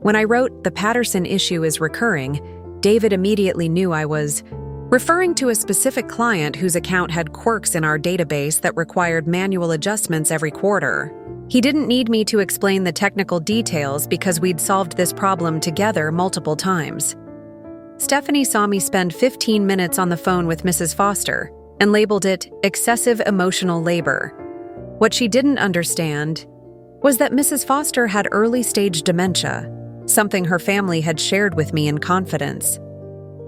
When I wrote, "The Patterson issue is recurring," David immediately knew I was referring to a specific client whose account had quirks in our database that required manual adjustments every quarter. He didn't need me to explain the technical details because we'd solved this problem together multiple times. Stephanie saw me spend 15 minutes on the phone with Mrs. Foster and labeled it excessive emotional labor. What she didn't understand was that Mrs. Foster had early-stage dementia, something her family had shared with me in confidence.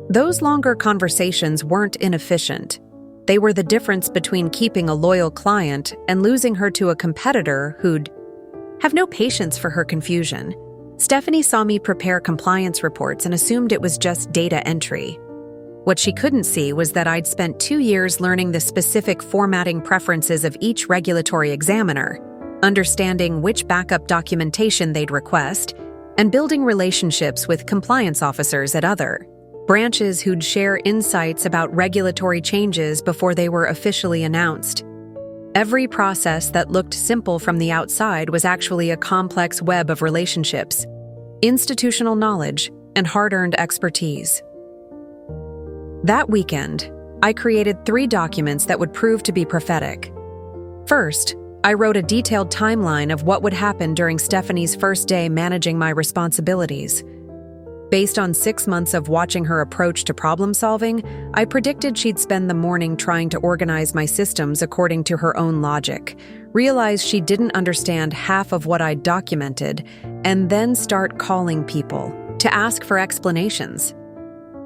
Those longer conversations weren't inefficient. They were the difference between keeping a loyal client and losing her to a competitor who'd have no patience for her confusion. Stephanie saw me prepare compliance reports and assumed it was just data entry. What she couldn't see was that I'd spent 2 years learning the specific formatting preferences of each regulatory examiner, understanding which backup documentation they'd request, and building relationships with compliance officers at other branches who'd share insights about regulatory changes before they were officially announced. Every process that looked simple from the outside was actually a complex web of relationships, institutional knowledge, and hard-earned expertise. That weekend, I created 3 documents that would prove to be prophetic. First, I wrote a detailed timeline of what would happen during Stephanie's first day managing my responsibilities. Based on 6 months of watching her approach to problem-solving, I predicted she'd spend the morning trying to organize my systems according to her own logic, realize she didn't understand half of what I'd documented, and then start calling people to ask for explanations.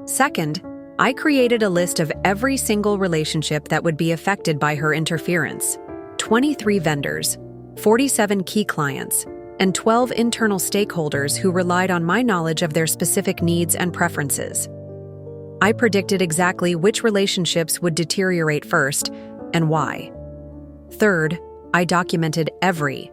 Second, I created a list of every single relationship that would be affected by her interference: 23 vendors, 47 key clients, and 12 internal stakeholders who relied on my knowledge of their specific needs and preferences. I predicted exactly which relationships would deteriorate first and why. Third, I documented every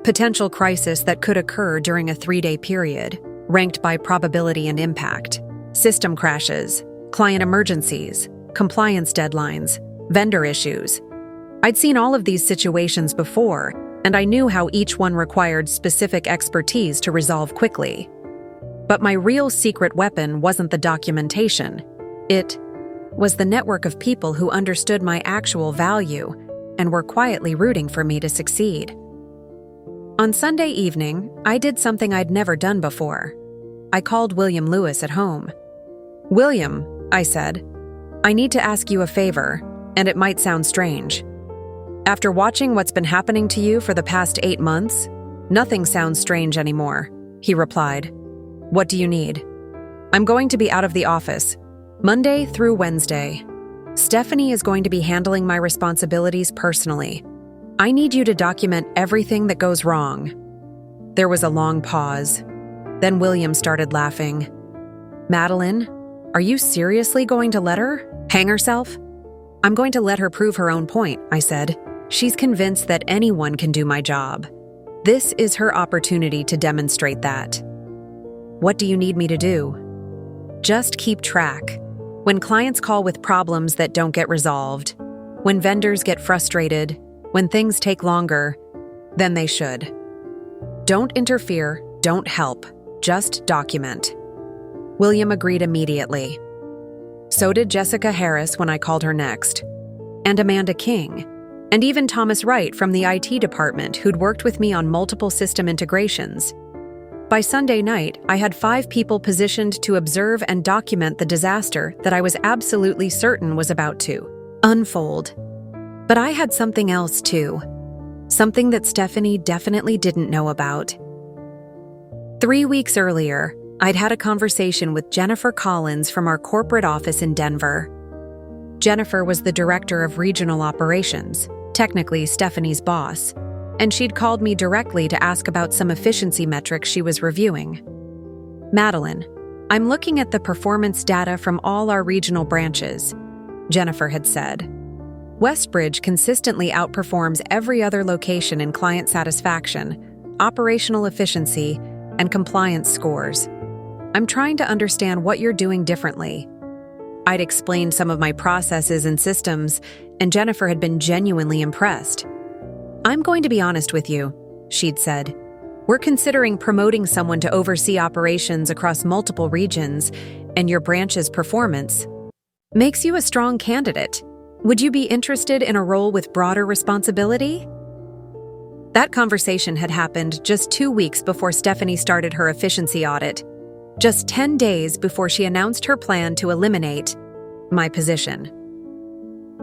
potential crisis that could occur during a 3-day period, ranked by probability and impact: system crashes, client emergencies, compliance deadlines, vendor issues. I'd seen all of these situations before, and I knew how each one required specific expertise to resolve quickly. But my real secret weapon wasn't the documentation. It was the network of people who understood my actual value and were quietly rooting for me to succeed. On Sunday evening, I did something I'd never done before. I called William Lewis at home. "William," I said, "I need to ask you a favor, and it might sound strange. After watching what's been happening to you for the past 8 months, nothing sounds strange anymore," he replied. "What do you need?" "I'm going to be out of the office, Monday through Wednesday. Stephanie is going to be handling my responsibilities personally. I need you to document everything that goes wrong." There was a long pause. Then William started laughing. "Madelyn, are you seriously going to let her hang herself?" I'm going to let her prove her own point, I said. She's convinced that anyone can do my job. This is her opportunity to demonstrate that. What do you need me to do? Just keep track. When clients call with problems that don't get resolved, when vendors get frustrated, when things take longer than they should. Don't interfere, don't help, just document. William agreed immediately. So did Jessica Harris when I called her next, and Amanda King, and even Thomas Wright from the IT department who'd worked with me on multiple system integrations. By Sunday night, I had 5 people positioned to observe and document the disaster that I was absolutely certain was about to unfold. But I had something else too, something that Stephanie definitely didn't know about. 3 weeks earlier, I'd had a conversation with Jennifer Collins from our corporate office in Denver. Jennifer was the director of regional operations, technically Stephanie's boss, and she'd called me directly to ask about some efficiency metrics she was reviewing. Madelyn, I'm looking at the performance data from all our regional branches, Jennifer had said. Westbridge consistently outperforms every other location in client satisfaction, operational efficiency, and compliance scores. I'm trying to understand what you're doing differently. I'd explained some of my processes and systems, and Jennifer had been genuinely impressed. I'm going to be honest with you, she'd said. We're considering promoting someone to oversee operations across multiple regions, and your branch's performance makes you a strong candidate. Would you be interested in a role with broader responsibility? That conversation had happened just 2 weeks before Stephanie started her efficiency audit, just 10 days before she announced her plan to eliminate my position.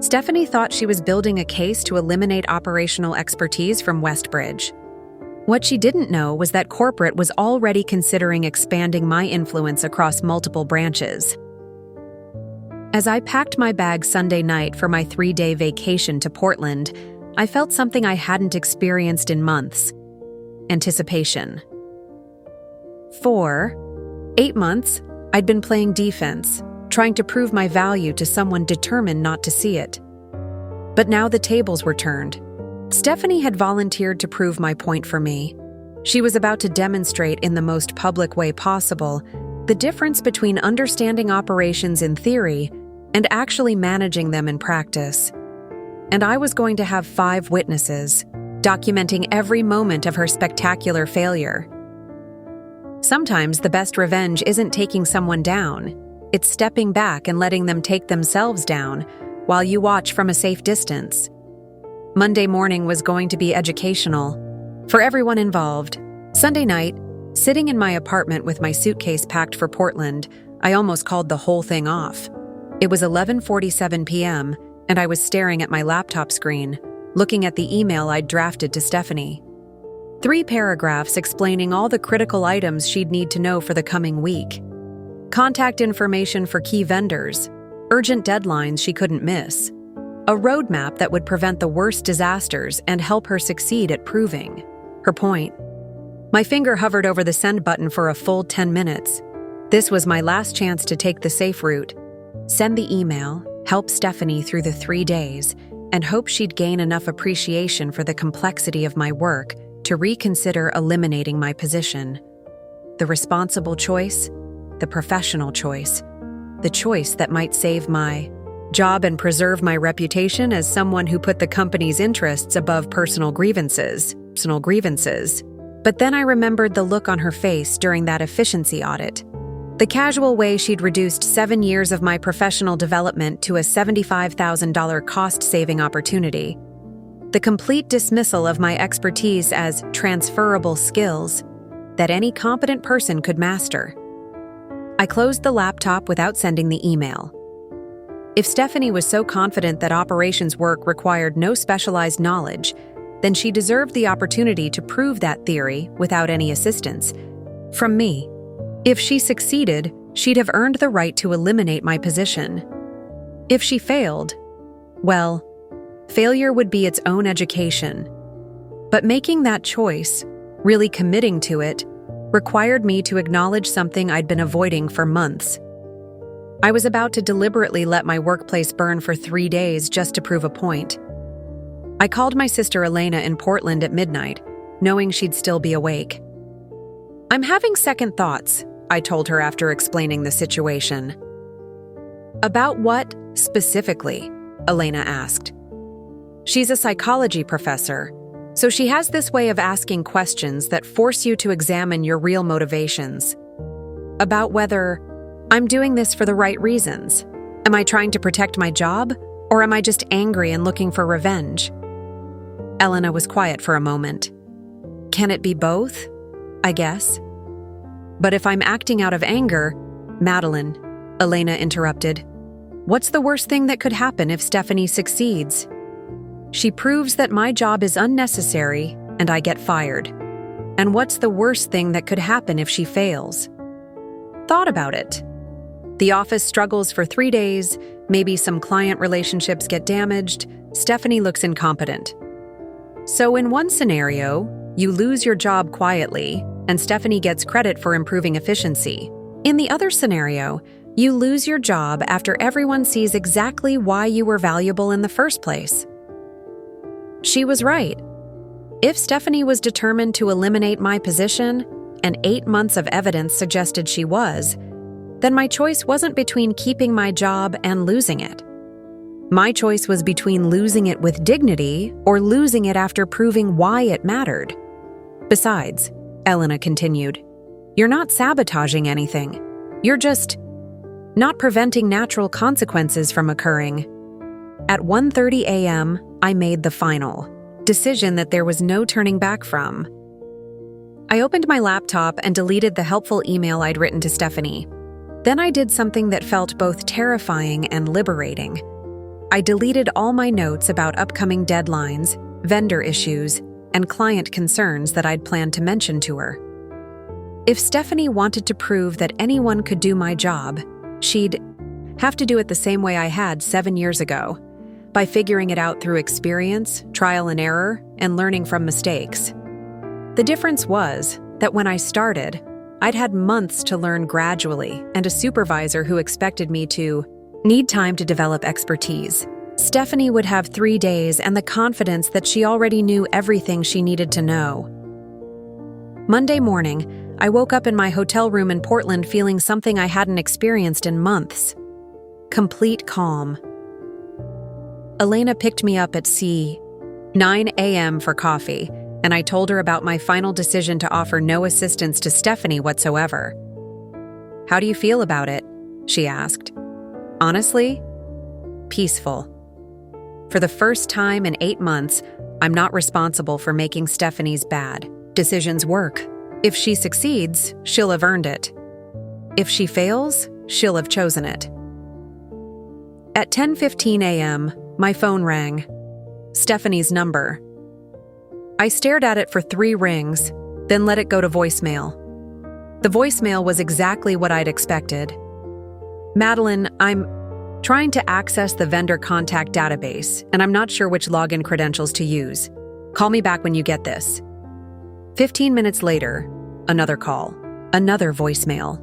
Stephanie thought she was building a case to eliminate operational expertise from Westbridge. What she didn't know was that corporate was already considering expanding my influence across multiple branches. As I packed my bag Sunday night for my 3-day vacation to Portland, I felt something I hadn't experienced in months: anticipation. For 8 months, I'd been playing defense, trying to prove my value to someone determined not to see it. But now the tables were turned. Stephanie had volunteered to prove my point for me. She was about to demonstrate in the most public way possible the difference between understanding operations in theory and actually managing them in practice. And I was going to have 5 witnesses, documenting every moment of her spectacular failure. Sometimes the best revenge isn't taking someone down. It's stepping back and letting them take themselves down while you watch from a safe distance. Monday morning was going to be educational for everyone involved. Sunday night, sitting in my apartment with my suitcase packed for Portland, I almost called the whole thing off. It was 11:47 p.m., and I was staring at my laptop screen, looking at the email I'd drafted to Stephanie. 3 paragraphs explaining all the critical items she'd need to know for the coming week. Contact information for key vendors, urgent deadlines she couldn't miss, a roadmap that would prevent the worst disasters and help her succeed at proving her point. My finger hovered over the send button for a full 10 minutes. This was my last chance to take the safe route, send the email, help Stephanie through the 3 days, and hope she'd gain enough appreciation for the complexity of my work to reconsider eliminating my position. The responsible choice, the professional choice, the choice that might save my job and preserve my reputation as someone who put the company's interests above personal grievances. But then I remembered the look on her face during that efficiency audit. The casual way she'd reduced 7 years of my professional development to a $75,000 cost-saving opportunity. The complete dismissal of my expertise as transferable skills that any competent person could master. I closed the laptop without sending the email. If Stephanie was so confident that operations work required no specialized knowledge, then she deserved the opportunity to prove that theory without any assistance from me. If she succeeded, she'd have earned the right to eliminate my position. If she failed, well, failure would be its own education. But making that choice, really committing to it, required me to acknowledge something I'd been avoiding for months. I was about to deliberately let my workplace burn for 3 days just to prove a point. I called my sister Elena in Portland at midnight, knowing she'd still be awake. "I'm having second thoughts," I told her after explaining the situation. "About what, specifically?" Elena asked. She's a psychology professor, so she has this way of asking questions that force you to examine your real motivations. About whether I'm doing this for the right reasons. Am I trying to protect my job, or am I just angry and looking for revenge? Elena was quiet for a moment. "Can it be both? I guess. But if I'm acting out of anger..." "Madelyn," Elena interrupted, "what's the worst thing that could happen if Stephanie succeeds? She proves that my job is unnecessary and I get fired. And what's the worst thing that could happen if she fails? Thought about it. The office struggles for 3 days, maybe some client relationships get damaged, Stephanie looks incompetent. So in one scenario, you lose your job quietly, and Stephanie gets credit for improving efficiency. In the other scenario, you lose your job after everyone sees exactly why you were valuable in the first place." She was right. If Stephanie was determined to eliminate my position, and 8 months of evidence suggested she was, then my choice wasn't between keeping my job and losing it. My choice was between losing it with dignity or losing it after proving why it mattered. Besides, Elena continued, "You're not sabotaging anything. You're just not preventing natural consequences from occurring." At 1:30 a.m., I made the final decision that there was no turning back from. I opened my laptop and deleted the helpful email I'd written to Stephanie. Then I did something that felt both terrifying and liberating. I deleted all my notes about upcoming deadlines, vendor issues, and client concerns that I'd planned to mention to her. If Stephanie wanted to prove that anyone could do my job, she'd have to do it the same way I had 7 years ago, by figuring it out through experience, trial and error, and learning from mistakes. The difference was that when I started, I'd had months to learn gradually and a supervisor who expected me to need time to develop expertise. Stephanie would have 3 days and the confidence that she already knew everything she needed to know. Monday morning, I woke up in my hotel room in Portland feeling something I hadn't experienced in months. Complete calm. Elena picked me up at 9 a.m. for coffee, and I told her about my final decision to offer no assistance to Stephanie whatsoever. "How do you feel about it?" she asked. "Honestly, peaceful. For the first time in 8 months, I'm not responsible for making Stephanie's bad decisions work. If she succeeds, she'll have earned it. If she fails, she'll have chosen it." At 10:15 a.m., my phone rang. Stephanie's number. I stared at it for 3 rings, then let it go to voicemail. The voicemail was exactly what I'd expected. "Madelyn, I'm trying to access the vendor contact database, and I'm not sure which login credentials to use. Call me back when you get this." 15 minutes later, another call, another voicemail.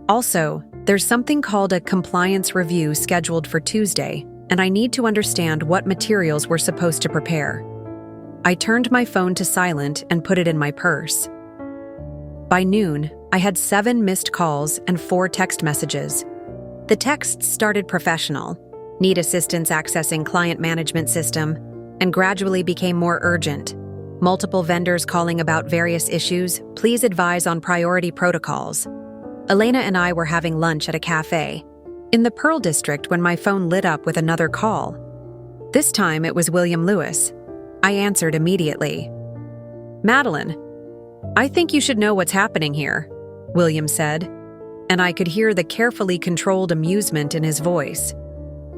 "Also, there's something called a compliance review scheduled for Tuesday, and I need to understand what materials we're supposed to prepare." I turned my phone to silent and put it in my purse. By noon, I had 7 missed calls and 4 text messages. The texts started professional, need assistance accessing client management system, and gradually became more urgent. Multiple vendors calling about various issues, please advise on priority protocols. Elena and I were having lunch at a cafe in the Pearl District when my phone lit up with another call. This time it was William Lewis. I answered immediately. "Madelyn, I think you should know what's happening here," William said, and I could hear the carefully controlled amusement in his voice.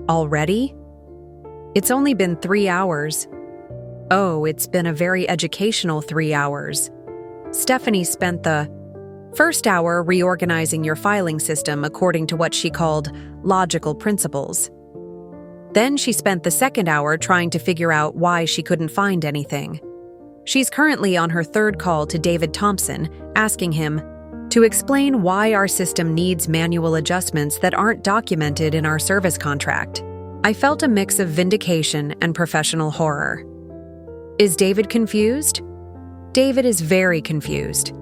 "Already? It's only been 3 hours. Oh, it's been a very educational 3 hours. Stephanie spent the first hour reorganizing your filing system according to what she called logical principles. Then she spent the second hour trying to figure out why she couldn't find anything. She's currently on her 3rd call to David Thompson, asking him to explain why our system needs manual adjustments that aren't documented in our service contract. I felt a mix of vindication and professional horror. Is David confused? David is very confused.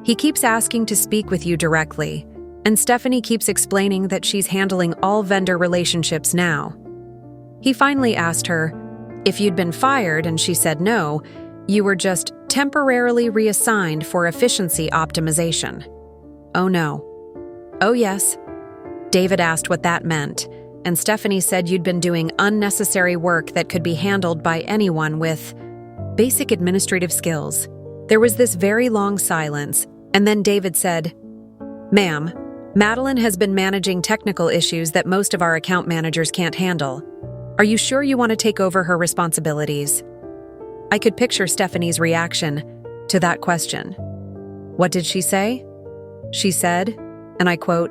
He keeps asking to speak with you directly, and Stephanie keeps explaining that she's handling all vendor relationships now. He finally asked her, if you'd been fired and she said no, you were just temporarily reassigned for efficiency optimization. Oh no. Oh yes. David asked what that meant, and Stephanie said you'd been doing unnecessary work that could be handled by anyone with basic administrative skills. There was this very long silence, and then David said, "Ma'am, Madelyn has been managing technical issues that most of our account managers can't handle. Are you sure you want to take over her responsibilities?" I could picture Stephanie's reaction to that question. What did she say? She said, and I quote,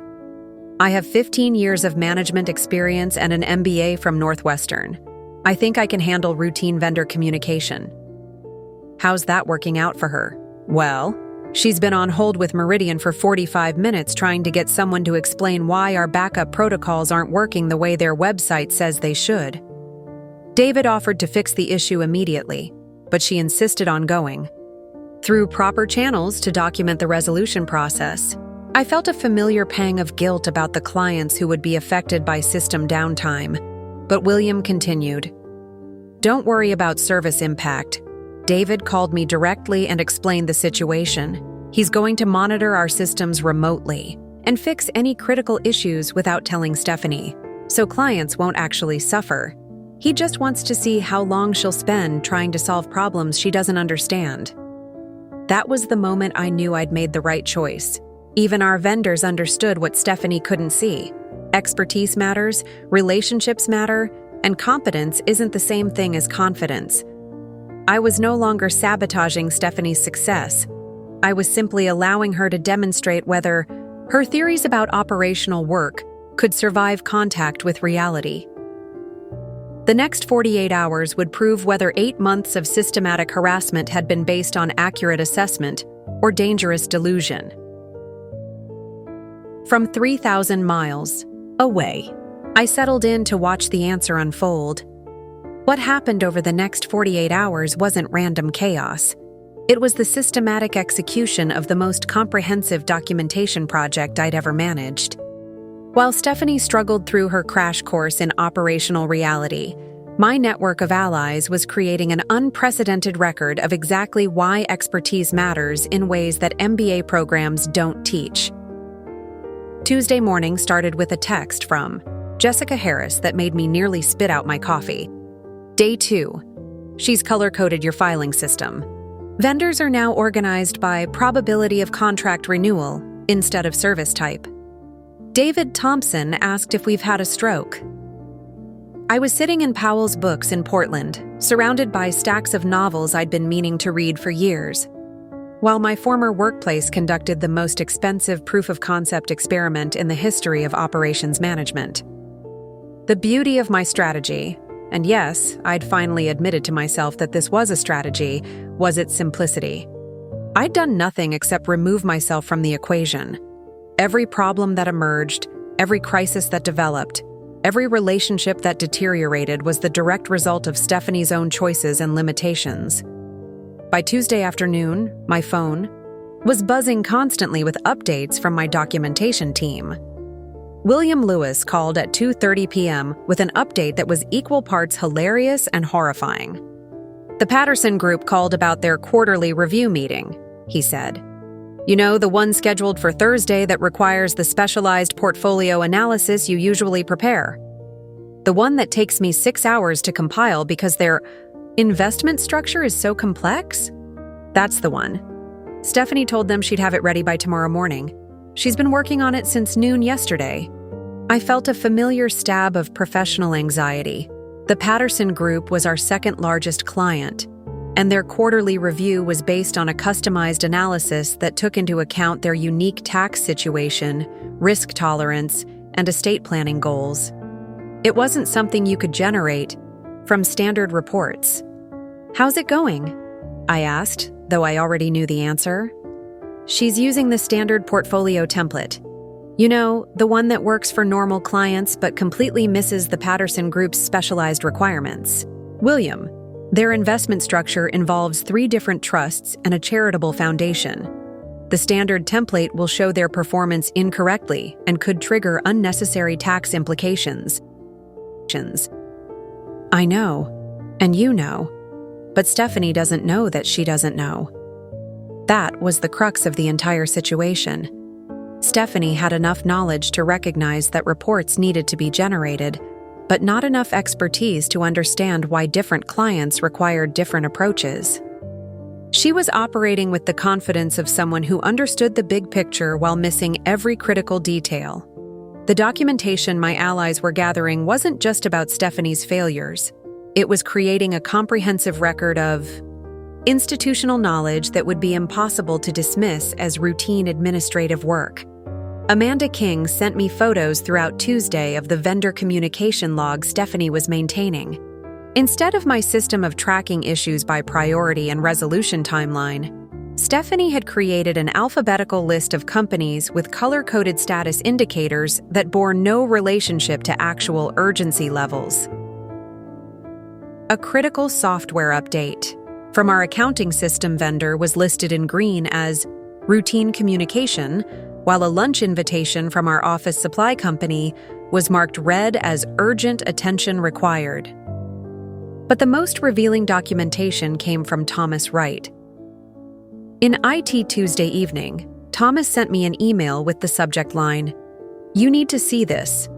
"I have 15 years of management experience and an MBA from Northwestern. I think I can handle routine vendor communication." How's that working out for her? Well, she's been on hold with Meridian for 45 minutes trying to get someone to explain why our backup protocols aren't working the way their website says they should. David offered to fix the issue immediately, but she insisted on going through proper channels to document the resolution process. I felt a familiar pang of guilt about the clients who would be affected by system downtime, but William continued, "Don't worry about service impact. David called me directly and explained the situation. He's going to monitor our systems remotely and fix any critical issues without telling Stephanie, so clients won't actually suffer. He just wants to see how long she'll spend trying to solve problems she doesn't understand." That was the moment I knew I'd made the right choice. Even our vendors understood what Stephanie couldn't see. Expertise matters, relationships matter, and competence isn't the same thing as confidence. I was no longer sabotaging Stephanie's success. I was simply allowing her to demonstrate whether her theories about operational work could survive contact with reality. The next 48 hours would prove whether 8 months of systematic harassment had been based on accurate assessment or dangerous delusion. From 3,000 miles away, I settled in to watch the answer unfold. What happened over the next 48 hours wasn't random chaos. It was the systematic execution of the most comprehensive documentation project I'd ever managed. While Stephanie struggled through her crash course in operational reality, my network of allies was creating an unprecedented record of exactly why expertise matters in ways that MBA programs don't teach. Tuesday morning started with a text from Jessica Harris that made me nearly spit out my coffee. Day 2. She's color-coded your filing system. Vendors are now organized by probability of contract renewal instead of service type. David Thompson asked if we've had a stroke. I was sitting in Powell's Books in Portland, surrounded by stacks of novels I'd been meaning to read for years, while my former workplace conducted the most expensive proof-of-concept experiment in the history of operations management. The beauty of my strategy, and yes, I'd finally admitted to myself that this was a strategy, was its simplicity. I'd done nothing except remove myself from the equation. Every problem that emerged, every crisis that developed, every relationship that deteriorated was the direct result of Stephanie's own choices and limitations. By Tuesday afternoon, my phone was buzzing constantly with updates from my documentation team. William Lewis called at 2:30 p.m. with an update that was equal parts hilarious and horrifying. The Patterson Group called about their quarterly review meeting, he said. You know, the one scheduled for Thursday that requires the specialized portfolio analysis you usually prepare. The one that takes me 6 hours to compile because their investment structure is so complex? That's the one. Stephanie told them she'd have it ready by tomorrow morning. She's been working on it since noon yesterday. I felt a familiar stab of professional anxiety. The Patterson Group was our second largest client, and their quarterly review was based on a customized analysis that took into account their unique tax situation, risk tolerance, and estate planning goals. It wasn't something you could generate from standard reports. How's it going? I asked, though I already knew the answer. she's using the standard portfolio template. You know, the one that works for normal clients but completely misses the Patterson Group's specialized requirements. William, their investment structure involves 3 different trusts and a charitable foundation. The standard template will show their performance incorrectly and could trigger unnecessary tax implications. I know, and you know, but Stephanie doesn't know that she doesn't know. That was the crux of the entire situation. Stephanie had enough knowledge to recognize that reports needed to be generated, but not enough expertise to understand why different clients required different approaches. She was operating with the confidence of someone who understood the big picture while missing every critical detail. The documentation my allies were gathering wasn't just about Stephanie's failures. It was creating a comprehensive record of institutional knowledge that would be impossible to dismiss as routine administrative work. Amanda King sent me photos throughout Tuesday of the vendor communication log Stephanie was maintaining. Instead of my system of tracking issues by priority and resolution timeline, Stephanie had created an alphabetical list of companies with color-coded status indicators that bore no relationship to actual urgency levels. A critical software update from our accounting system vendor was listed in green as routine communication, while a lunch invitation from our office supply company was marked red as urgent attention required. But the most revealing documentation came from Thomas Wright. In IT Tuesday evening, Thomas sent me an email with the subject line, "You need to see this."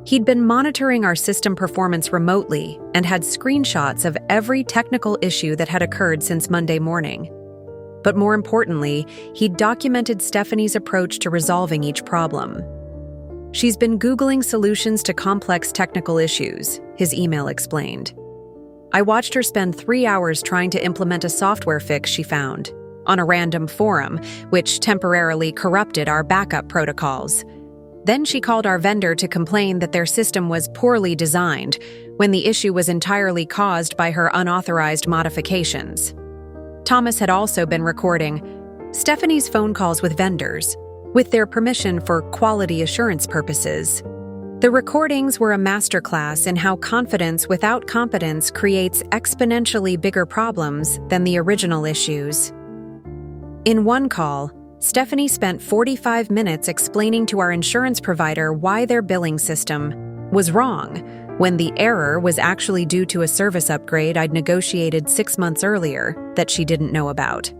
He'd been monitoring our system performance remotely and had screenshots of every technical issue that had occurred since Monday morning. But more importantly, he'd documented Stephanie's approach to resolving each problem. "She's been Googling solutions to complex technical issues," his email explained. "I watched her spend 3 hours trying to implement a software fix she found on a random forum, which temporarily corrupted our backup protocols. Then she called our vendor to complain that their system was poorly designed when the issue was entirely caused by her unauthorized modifications." Thomas had also been recording Stephanie's phone calls with vendors, with their permission for quality assurance purposes. The recordings were a masterclass in how confidence without competence creates exponentially bigger problems than the original issues. In one call, Stephanie spent 45 minutes explaining to our insurance provider why their billing system was wrong, when the error was actually due to a service upgrade I'd negotiated 6 months earlier that she didn't know about.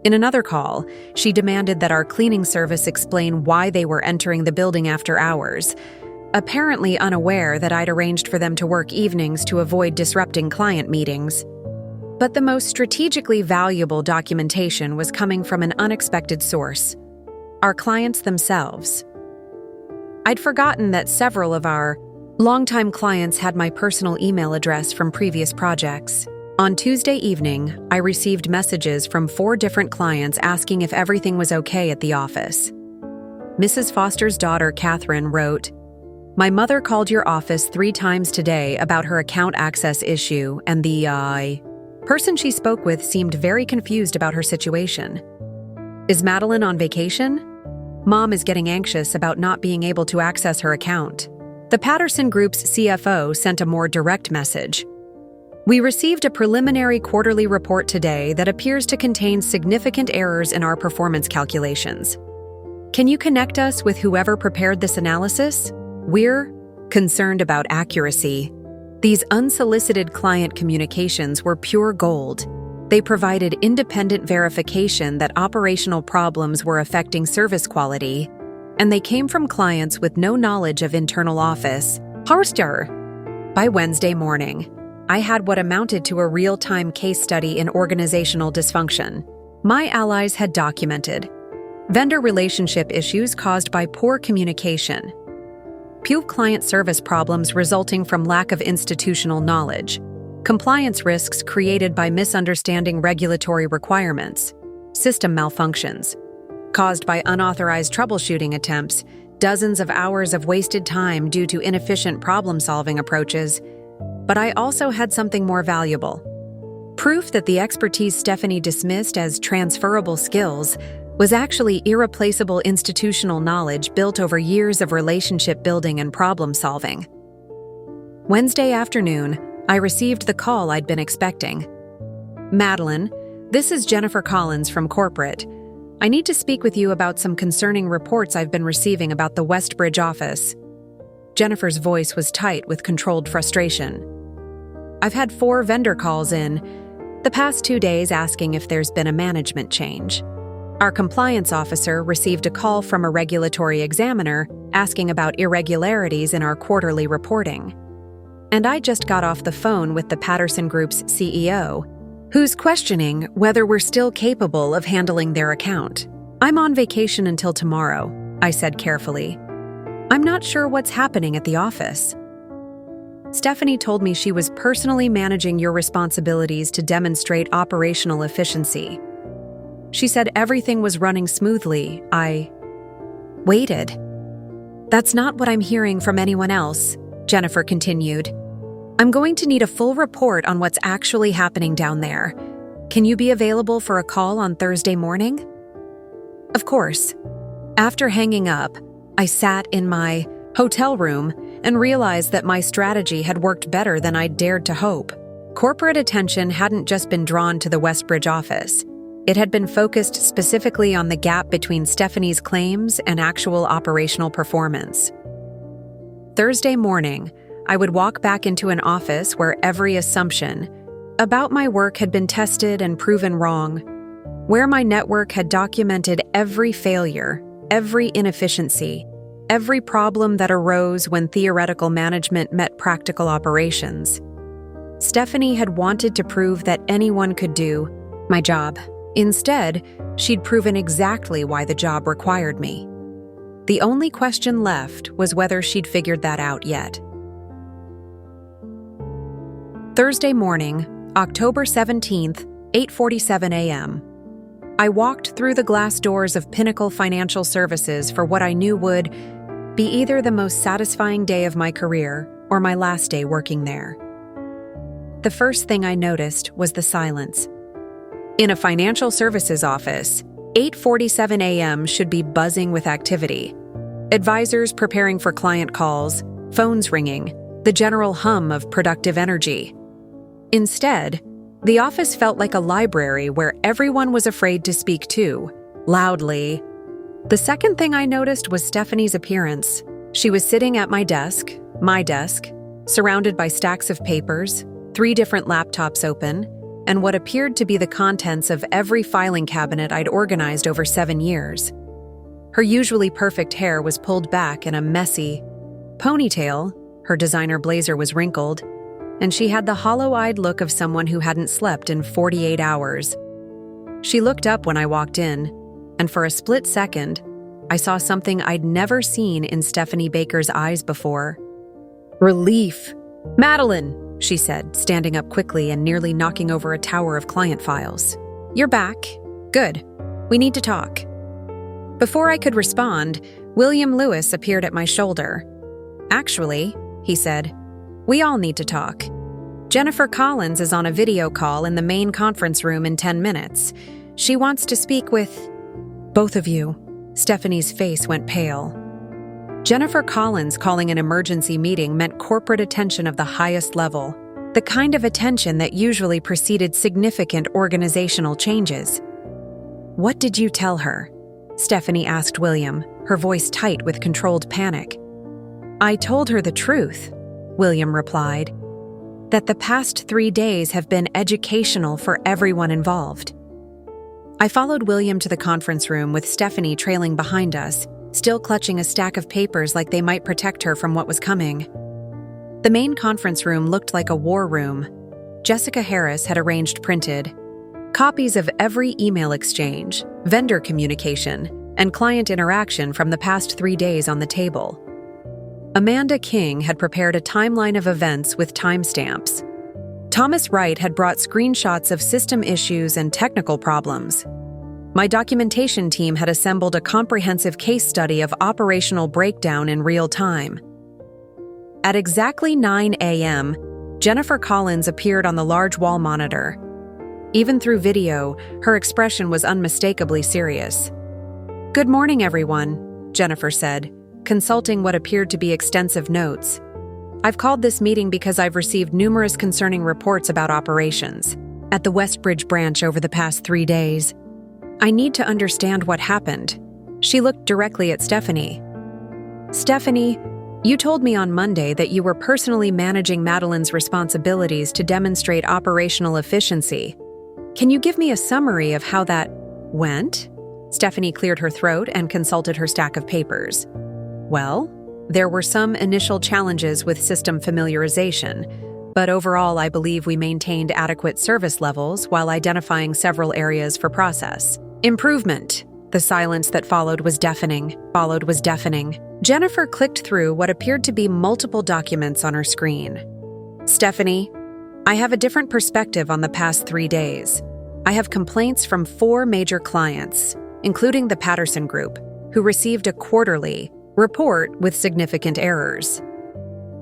In another call, she demanded that our cleaning service explain why they were entering the building after hours, apparently unaware that I'd arranged for them to work evenings to avoid disrupting client meetings. But the most strategically valuable documentation was coming from an unexpected source: our clients themselves. I'd forgotten that several of our longtime clients had my personal email address from previous projects. On Tuesday evening, I received messages from 4 different clients asking if everything was okay at the office. Mrs. Foster's daughter, Catherine, wrote, "My mother called your office 3 times today about her account access issue, and the person she spoke with seemed very confused about her situation. Is Madelyn on vacation? Mom is getting anxious about not being able to access her account." The Patterson Group's CFO sent a more direct message. "We received a preliminary quarterly report today that appears to contain significant errors in our performance calculations. Can you connect us with whoever prepared this analysis? We're concerned about accuracy." These unsolicited client communications were pure gold. They provided independent verification that operational problems were affecting service quality, and they came from clients with no knowledge of internal office. By Wednesday morning, I had what amounted to a real-time case study in organizational dysfunction. My allies had documented vendor relationship issues caused by poor communication, client service problems resulting from lack of institutional knowledge, compliance risks created by misunderstanding regulatory requirements, system malfunctions caused by unauthorized troubleshooting attempts, dozens of hours of wasted time due to inefficient problem-solving approaches. But I also had something more valuable: proof that the expertise Stephanie dismissed as transferable skills was actually irreplaceable institutional knowledge built over years of relationship building and problem solving. Wednesday afternoon, I received the call I'd been expecting. "Madelyn, this is Jennifer Collins from corporate. I need to speak with you about some concerning reports I've been receiving about the Westbridge office." Jennifer's voice was tight with controlled frustration. "I've had 4 vendor calls in the past 2 days asking if there's been a management change. Our compliance officer received a call from a regulatory examiner asking about irregularities in our quarterly reporting. And I just got off the phone with the Patterson Group's CEO, who's questioning whether we're still capable of handling their account. I'm on vacation until tomorrow," I said carefully. "I'm not sure what's happening at the office." Stephanie told me she was personally managing your responsibilities to demonstrate operational efficiency. She said everything was running smoothly. I waited. "That's not what I'm hearing from anyone else," Jennifer continued. "I'm going to need a full report on what's actually happening down there. Can you be available for a call on Thursday morning?" Of course. After hanging up, I sat in my hotel room and realized that my strategy had worked better than I'd dared to hope. Corporate attention hadn't just been drawn to the Westbridge office. It had been focused specifically on the gap between Stephanie's claims and actual operational performance. Thursday morning, I would walk back into an office where every assumption about my work had been tested and proven wrong, where my network had documented every failure, every inefficiency, every problem that arose when theoretical management met practical operations. Stephanie had wanted to prove that anyone could do my job. Instead, she'd proven exactly why the job required me. The only question left was whether she'd figured that out yet. Thursday morning, October 17th, 8:47 a.m. I walked through the glass doors of Pinnacle Financial Services for what I knew would be either the most satisfying day of my career or my last day working there. The first thing I noticed was the silence. In a financial services office, 8:47 a.m. should be buzzing with activity. Advisors preparing for client calls, phones ringing, the general hum of productive energy. Instead, the office felt like a library where everyone was afraid to speak too loudly. The second thing I noticed was Stephanie's appearance. She was sitting at my desk, surrounded by stacks of papers, 3 different laptops open, and what appeared to be the contents of every filing cabinet I'd organized over 7 years. Her usually perfect hair was pulled back in a messy ponytail, her designer blazer was wrinkled, and she had the hollow-eyed look of someone who hadn't slept in 48 hours. She looked up when I walked in, and for a split second, I saw something I'd never seen in Stephanie Baker's eyes before. Relief. "Madelyn," she said, standing up quickly and nearly knocking over a tower of client files. "You're back. Good. We need to talk." Before I could respond, William Lewis appeared at my shoulder. "Actually," he said, "we all need to talk. Jennifer Collins is on a video call in the main conference room in 10 minutes. She wants to speak with both of you." Stephanie's face went pale. Jennifer Collins calling an emergency meeting meant corporate attention of the highest level, the kind of attention that usually preceded significant organizational changes. "What did you tell her?" Stephanie asked William, her voice tight with controlled panic. "I told her the truth," William replied, "that the past 3 days have been educational for everyone involved." I followed William to the conference room with Stephanie trailing behind us, still clutching a stack of papers like they might protect her from what was coming. The main conference room looked like a war room. Jessica Harris had arranged printed copies of every email exchange, vendor communication, and client interaction from the past 3 days on the table. Amanda King had prepared a timeline of events with timestamps. Thomas Wright had brought screenshots of system issues and technical problems. My documentation team had assembled a comprehensive case study of operational breakdown in real time. At exactly 9 a.m., Jennifer Collins appeared on the large wall monitor. Even through video, her expression was unmistakably serious. Good morning, everyone, Jennifer said, consulting what appeared to be extensive notes. I've called this meeting because I've received numerous concerning reports about operations at the Westbridge branch over the past 3 days. I need to understand what happened. She looked directly at Stephanie. Stephanie, you told me on Monday that you were personally managing Madelyn's responsibilities to demonstrate operational efficiency. Can you give me a summary of how that went? Stephanie cleared her throat and consulted her stack of papers. Well, there were some initial challenges with system familiarization, but overall I believe we maintained adequate service levels while identifying several areas for process improvement. The silence that followed was deafening. Jennifer clicked through what appeared to be multiple documents on her screen. Stephanie, I have a different perspective on the past 3 days. I have complaints from 4 major clients, including the Patterson Group, who received a quarterly report with significant errors.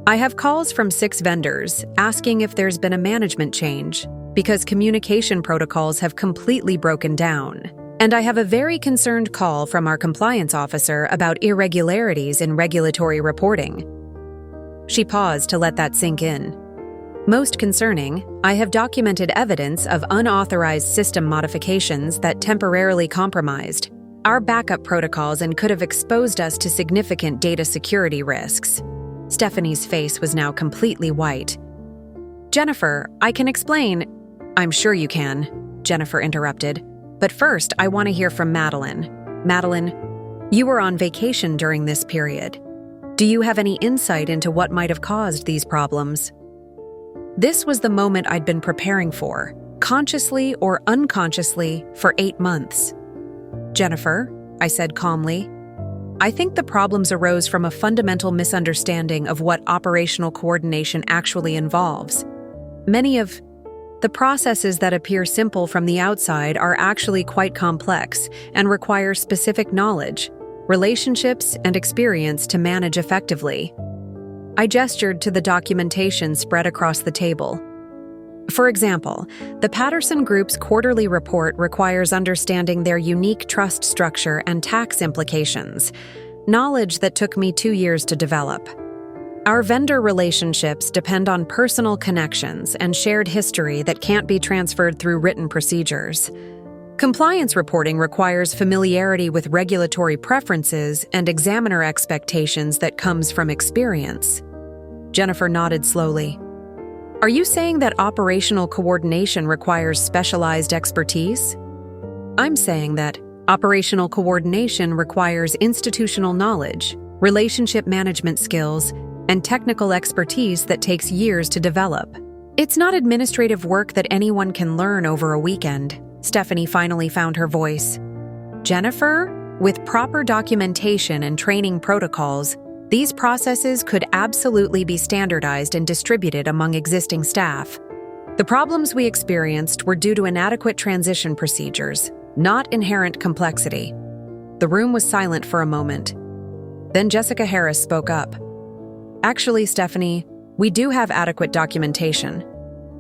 I have calls from 6 vendors asking if there's been a management change because communication protocols have completely broken down. And I have a very concerned call from our compliance officer about irregularities in regulatory reporting. She paused to let that sink in. Most concerning, I have documented evidence of unauthorized system modifications that temporarily compromised our backup protocols and could have exposed us to significant data security risks. Stephanie's face was now completely white. Jennifer, I can explain. I'm sure you can, Jennifer interrupted. But first, I want to hear from Madelyn. Madelyn, you were on vacation during this period. Do you have any insight into what might have caused these problems? This was the moment I'd been preparing for, consciously or unconsciously, for 8 months. Jennifer, I said calmly, I think the problems arose from a fundamental misunderstanding of what operational coordination actually involves. Many of the processes that appear simple from the outside are actually quite complex and require specific knowledge, relationships, and experience to manage effectively. I gestured to the documentation spread across the table. For example, the Patterson Group's quarterly report requires understanding their unique trust structure and tax implications, knowledge that took me 2 years to develop. Our vendor relationships depend on personal connections and shared history that can't be transferred through written procedures. Compliance reporting requires familiarity with regulatory preferences and examiner expectations that comes from experience. Jennifer nodded slowly. Are you saying that operational coordination requires specialized expertise? I'm saying that operational coordination requires institutional knowledge, relationship management skills, and technical expertise that takes years to develop. It's not administrative work that anyone can learn over a weekend. Stephanie finally found her voice. Jennifer, with proper documentation and training protocols, these processes could absolutely be standardized and distributed among existing staff. The problems we experienced were due to inadequate transition procedures, not inherent complexity. The room was silent for a moment. Then Jessica Harris spoke up. Actually, Stephanie, we do have adequate documentation.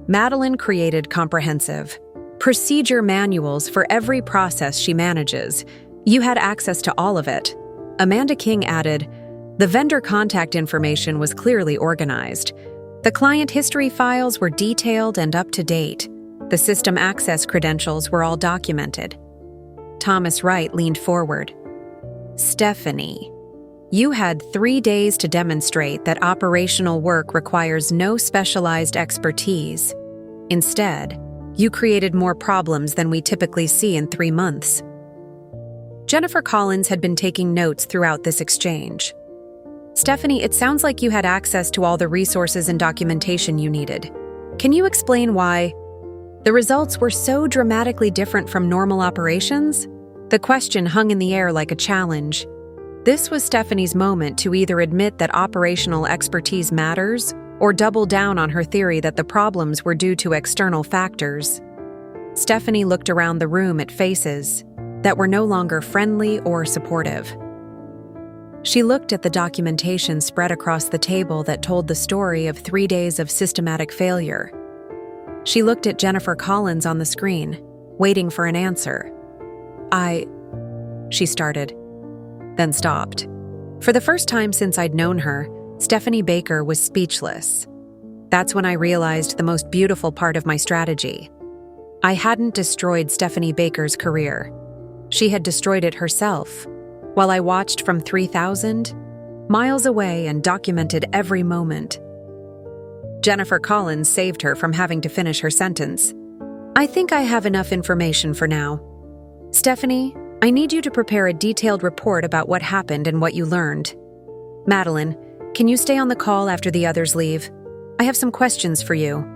Madelyn created comprehensive procedure manuals for every process she manages. You had access to all of it. Amanda King added, the vendor contact information was clearly organized. The client history files were detailed and up to date. The system access credentials were all documented. Thomas Wright leaned forward. Stephanie, you had 3 days to demonstrate that operational work requires no specialized expertise. Instead, you created more problems than we typically see in 3 months. Jennifer Collins had been taking notes throughout this exchange. Stephanie, it sounds like you had access to all the resources and documentation you needed. Can you explain why the results were so dramatically different from normal operations? The question hung in the air like a challenge. This was Stephanie's moment to either admit that operational expertise matters or double down on her theory that the problems were due to external factors. Stephanie looked around the room at faces that were no longer friendly or supportive. She looked at the documentation spread across the table that told the story of 3 days of systematic failure. She looked at Jennifer Collins on the screen, waiting for an answer. She started. then stopped. For the first time since I'd known her, Stephanie Baker was speechless. That's when I realized the most beautiful part of my strategy. I hadn't destroyed Stephanie Baker's career. She had destroyed it herself, while I watched from 3,000 miles away and documented every moment. Jennifer Collins saved her from having to finish her sentence. I think I have enough information for now. Stephanie, I need you to prepare a detailed report about what happened and what you learned. Madelyn, can you stay on the call after the others leave? I have some questions for you.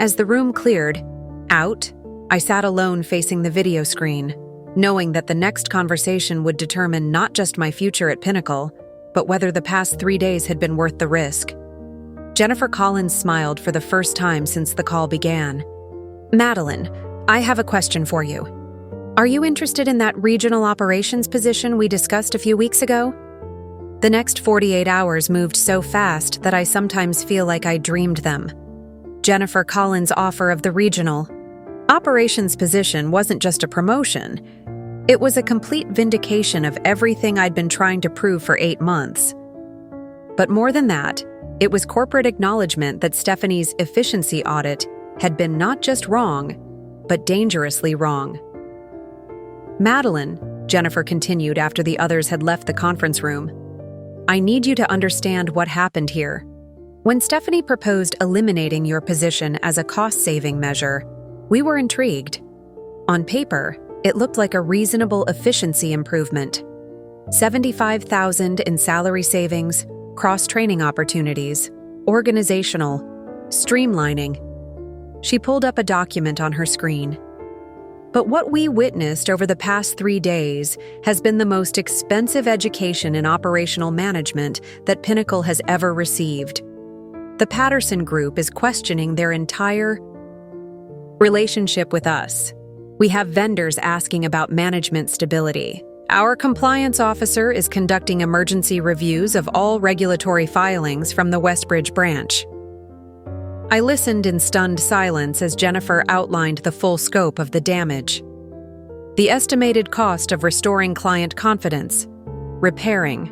As the room cleared, out, I sat alone facing the video screen, knowing that the next conversation would determine not just my future at Pinnacle, but whether the past 3 days had been worth the risk. Jennifer Collins smiled for the first time since the call began. Madelyn, I have a question for you. Are you interested in that regional operations position we discussed a few weeks ago? The next 48 hours moved so fast that I sometimes feel like I dreamed them. Jennifer Collins' offer of the regional operations position wasn't just a promotion. It was a complete vindication of everything I'd been trying to prove for 8 months. But more than that, it was corporate acknowledgement that Stephanie's efficiency audit had been not just wrong, but dangerously wrong. Madelyn, Jennifer continued after the others had left the conference room, I need you to understand what happened here. When Stephanie proposed eliminating your position as a cost-saving measure, we were intrigued. On paper, it looked like a reasonable efficiency improvement. $75,000 in salary savings, cross-training opportunities, organizational, streamlining. She pulled up a document on her screen. But what we witnessed over the past 3 days has been the most expensive education in operational management that Pinnacle has ever received. The Patterson Group is questioning their entire relationship with us. We have vendors asking about management stability. Our compliance officer is conducting emergency reviews of all regulatory filings from the Westbridge branch. I listened in stunned silence as Jennifer outlined the full scope of the damage. The estimated cost of restoring client confidence, repairing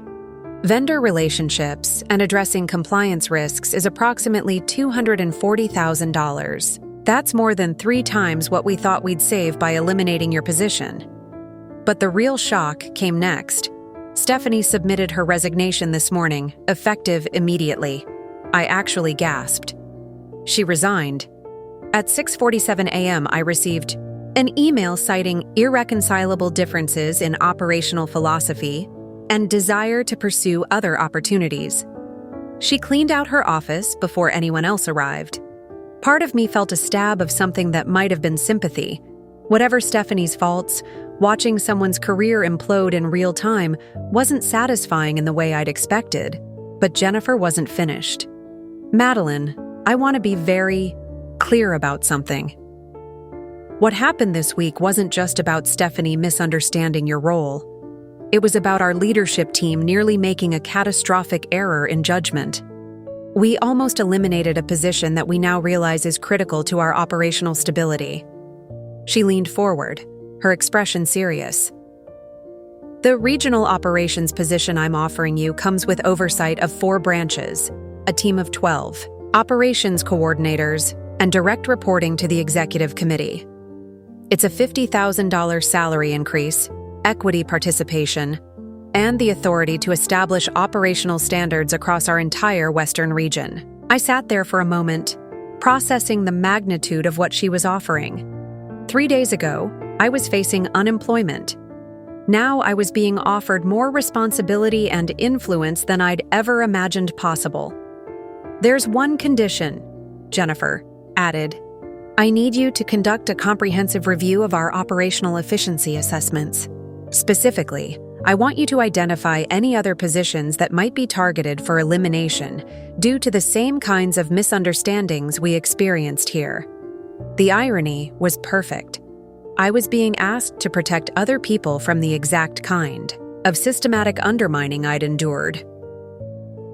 vendor relationships, and addressing compliance risks is approximately $240,000. That's more than 3 times what we thought we'd save by eliminating your position. But the real shock came next. Stephanie submitted her resignation this morning, effective immediately. I actually gasped. She resigned. At 6:47 a.m., I received an email citing irreconcilable differences in operational philosophy and desire to pursue other opportunities. She cleaned out her office before anyone else arrived. Part of me felt a stab of something that might have been sympathy. Whatever Stephanie's faults, watching someone's career implode in real time wasn't satisfying in the way I'd expected. But Jennifer wasn't finished. Madelyn, I want to be very clear about something. What happened this week wasn't just about Stephanie misunderstanding your role. It was about our leadership team nearly making a catastrophic error in judgment. We almost eliminated a position that we now realize is critical to our operational stability. She leaned forward, her expression serious. The regional operations position I'm offering you comes with oversight of 4 branches, a team of 12, operations coordinators, and direct reporting to the executive committee. It's a $50,000 salary increase, equity participation, and the authority to establish operational standards across our entire Western region. I sat there for a moment, processing the magnitude of what she was offering. 3 days ago, I was facing unemployment. Now I was being offered more responsibility and influence than I'd ever imagined possible. There's one condition, Jennifer added. I need you to conduct a comprehensive review of our operational efficiency assessments. Specifically, I want you to identify any other positions that might be targeted for elimination due to the same kinds of misunderstandings we experienced here. The irony was perfect. I was being asked to protect other people from the exact kind of systematic undermining I'd endured.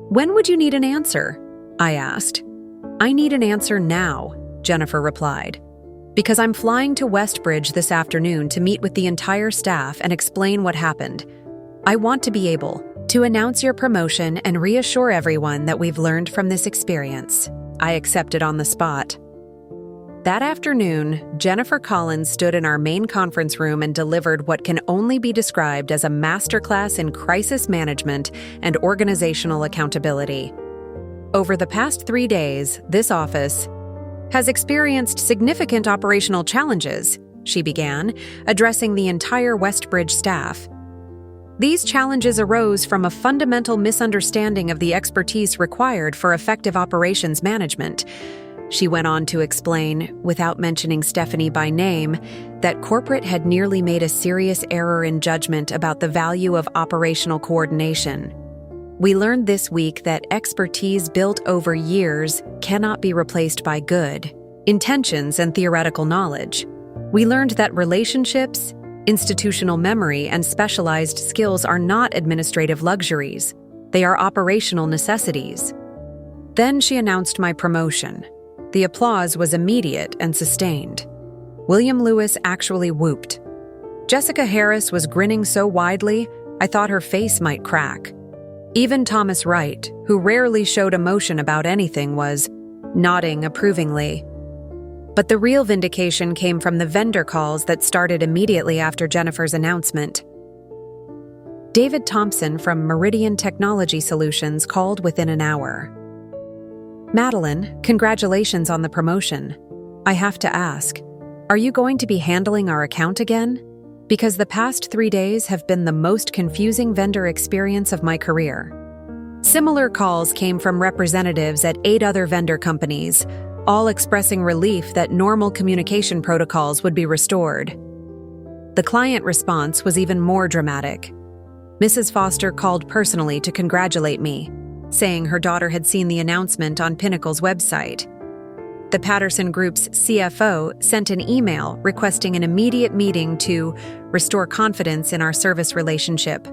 When would you need an answer? I asked. I need an answer now, Jennifer replied, because I'm flying to Westbridge this afternoon to meet with the entire staff and explain what happened. I want to be able to announce your promotion and reassure everyone that we've learned from this experience. I accepted on the spot. That afternoon, Jennifer Collins stood in our main conference room and delivered what can only be described as a masterclass in crisis management and organizational accountability. Over the past 3 days, this office has experienced significant operational challenges, she began, addressing the entire Westbridge staff. These challenges arose from a fundamental misunderstanding of the expertise required for effective operations management. She went on to explain, without mentioning Stephanie by name, that corporate had nearly made a serious error in judgment about the value of operational coordination. We learned this week that expertise built over years cannot be replaced by good intentions and theoretical knowledge. We learned that relationships, institutional memory, and specialized skills are not administrative luxuries. They are operational necessities. Then she announced my promotion. The applause was immediate and sustained. William Lewis actually whooped. Jessica Harris was grinning so widely, I thought her face might crack. Even Thomas Wright, who rarely showed emotion about anything, was nodding approvingly. But the real vindication came from the vendor calls that started immediately after Jennifer's announcement. David Thompson from Meridian Technology Solutions called within an hour. Madelyn, congratulations on the promotion. I have to ask, are you going to be handling our account again? Because the past 3 days have been the most confusing vendor experience of my career. Similar calls came from representatives at 8 other vendor companies, all expressing relief that normal communication protocols would be restored. The client response was even more dramatic. Mrs. Foster called personally to congratulate me, saying her daughter had seen the announcement on Pinnacle's website. The Patterson Group's CFO sent an email requesting an immediate meeting to restore confidence in our service relationship.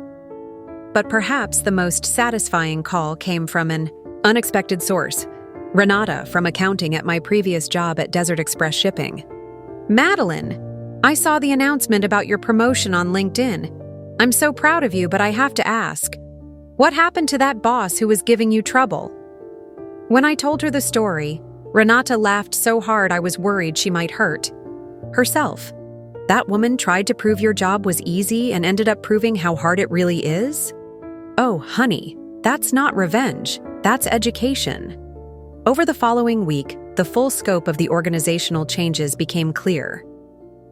But perhaps the most satisfying call came from an unexpected source, Renata from accounting at my previous job at Desert Express Shipping. Madelyn, I saw the announcement about your promotion on LinkedIn. I'm so proud of you, but I have to ask, what happened to that boss who was giving you trouble? When I told her the story, Renata laughed so hard I was worried she might hurt herself. That woman tried to prove your job was easy and ended up proving how hard it really is? Oh, honey, that's not revenge, that's education. Over the following week, the full scope of the organizational changes became clear.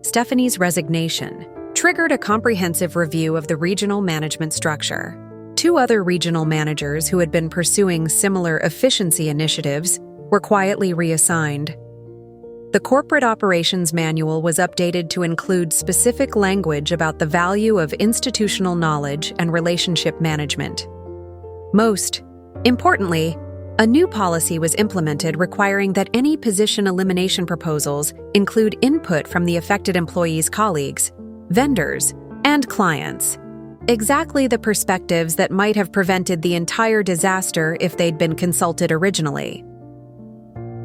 Stephanie's resignation triggered a comprehensive review of the regional management structure. 2 other regional managers who had been pursuing similar efficiency initiatives were quietly reassigned. The corporate operations manual was updated to include specific language about the value of institutional knowledge and relationship management. Most importantly, a new policy was implemented requiring that any position elimination proposals include input from the affected employees' colleagues, vendors, and clients. Exactly the perspectives that might have prevented the entire disaster if they'd been consulted originally.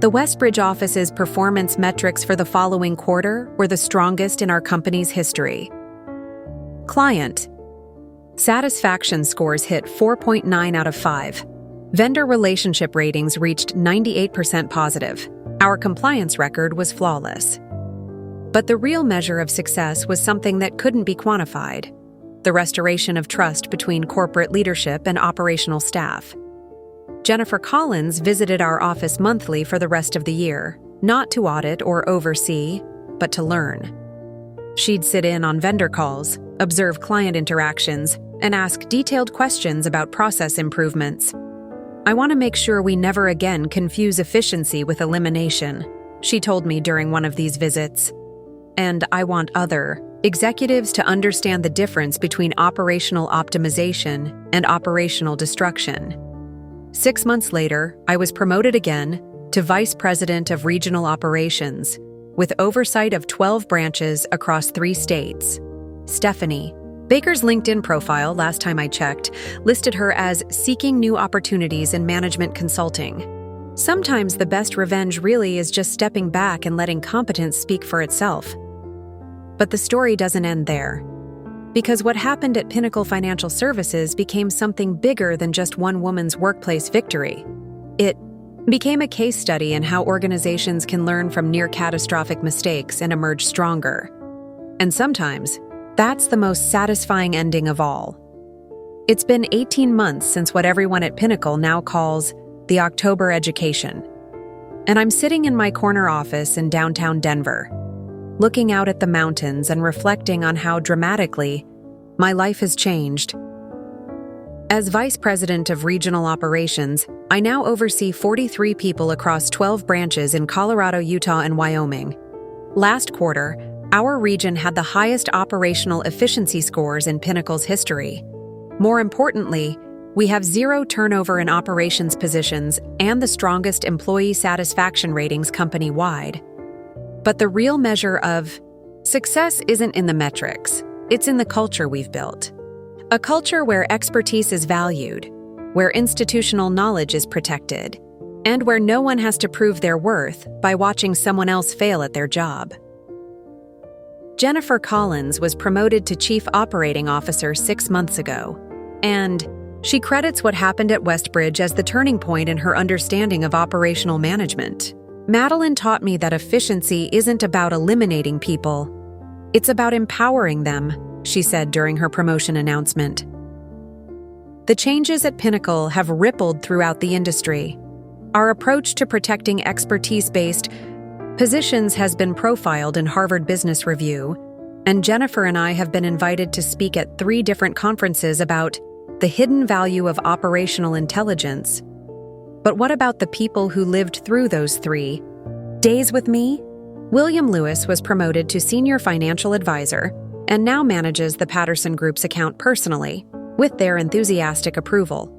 The Westbridge office's performance metrics for the following quarter were the strongest in our company's history. Client satisfaction scores hit 4.9 out of 5. Vendor relationship ratings reached 98% positive. Our compliance record was flawless. But the real measure of success was something that couldn't be quantified: the restoration of trust between corporate leadership and operational staff. Jennifer Collins visited our office monthly for the rest of the year, not to audit or oversee, but to learn. She'd sit in on vendor calls, observe client interactions, and ask detailed questions about process improvements. I want to make sure we never again confuse efficiency with elimination, she told me during one of these visits. And I want other executives to understand the difference between operational optimization and operational destruction. 6 months later, I was promoted again to Vice President of Regional Operations, with oversight of 12 branches across 3 states. Stephanie Baker's LinkedIn profile, last time I checked, listed her as seeking new opportunities in management consulting. Sometimes the best revenge really is just stepping back and letting competence speak for itself. But the story doesn't end there. Because what happened at Pinnacle Financial Services became something bigger than just one woman's workplace victory. It became a case study in how organizations can learn from near-catastrophic mistakes and emerge stronger. And sometimes, that's the most satisfying ending of all. It's been 18 months since what everyone at Pinnacle now calls the October education. And I'm sitting in my corner office in downtown Denver, looking out at the mountains and reflecting on how dramatically my life has changed. As Vice President of Regional Operations, I now oversee 43 people across 12 branches in Colorado, Utah, and Wyoming. Last quarter, our region had the highest operational efficiency scores in Pinnacle's history. More importantly, we have zero turnover in operations positions and the strongest employee satisfaction ratings company-wide. But the real measure of success isn't in the metrics, it's in the culture we've built. A culture where expertise is valued, where institutional knowledge is protected, and where no one has to prove their worth by watching someone else fail at their job. Jennifer Collins was promoted to Chief Operating Officer 6 months ago, and she credits what happened at Westbridge as the turning point in her understanding of operational management. Madelyn taught me that efficiency isn't about eliminating people, it's about empowering them, she said during her promotion announcement. The changes at Pinnacle have rippled throughout the industry. Our approach to protecting expertise-based positions has been profiled in Harvard Business Review, and Jennifer and I have been invited to speak at 3 different conferences about the hidden value of operational intelligence. But what about the people who lived through those 3 days with me? William Lewis was promoted to Senior Financial Advisor and now manages the Patterson Group's account personally, with their enthusiastic approval.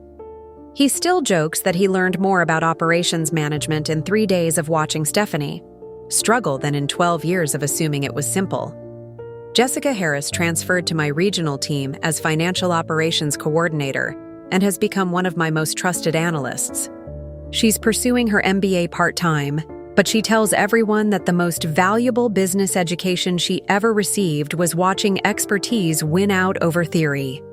He still jokes that he learned more about operations management in 3 days of watching Stephanie struggle than in 12 years of assuming it was simple. Jessica Harris transferred to my regional team as Financial Operations Coordinator and has become one of my most trusted analysts. She's pursuing her MBA part-time, but she tells everyone that the most valuable business education she ever received was watching expertise win out over theory.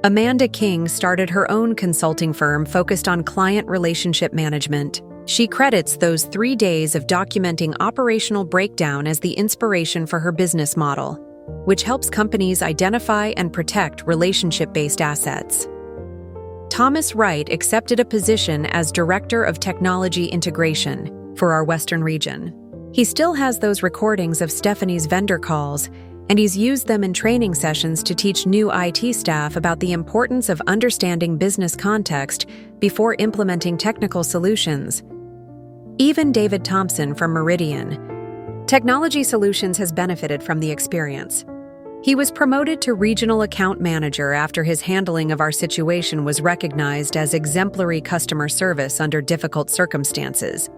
Amanda King started her own consulting firm focused on client relationship management. She credits those 3 days of documenting operational breakdown as the inspiration for her business model, which helps companies identify and protect relationship-based assets. Thomas Wright accepted a position as Director of Technology Integration for our Western region. He still has those recordings of Stephanie's vendor calls, and he's used them in training sessions to teach new IT staff about the importance of understanding business context before implementing technical solutions. Even David Thompson from Meridian Technology Solutions has benefited from the experience. He was promoted to Regional Account Manager after his handling of our situation was recognized as exemplary customer service under difficult circumstances.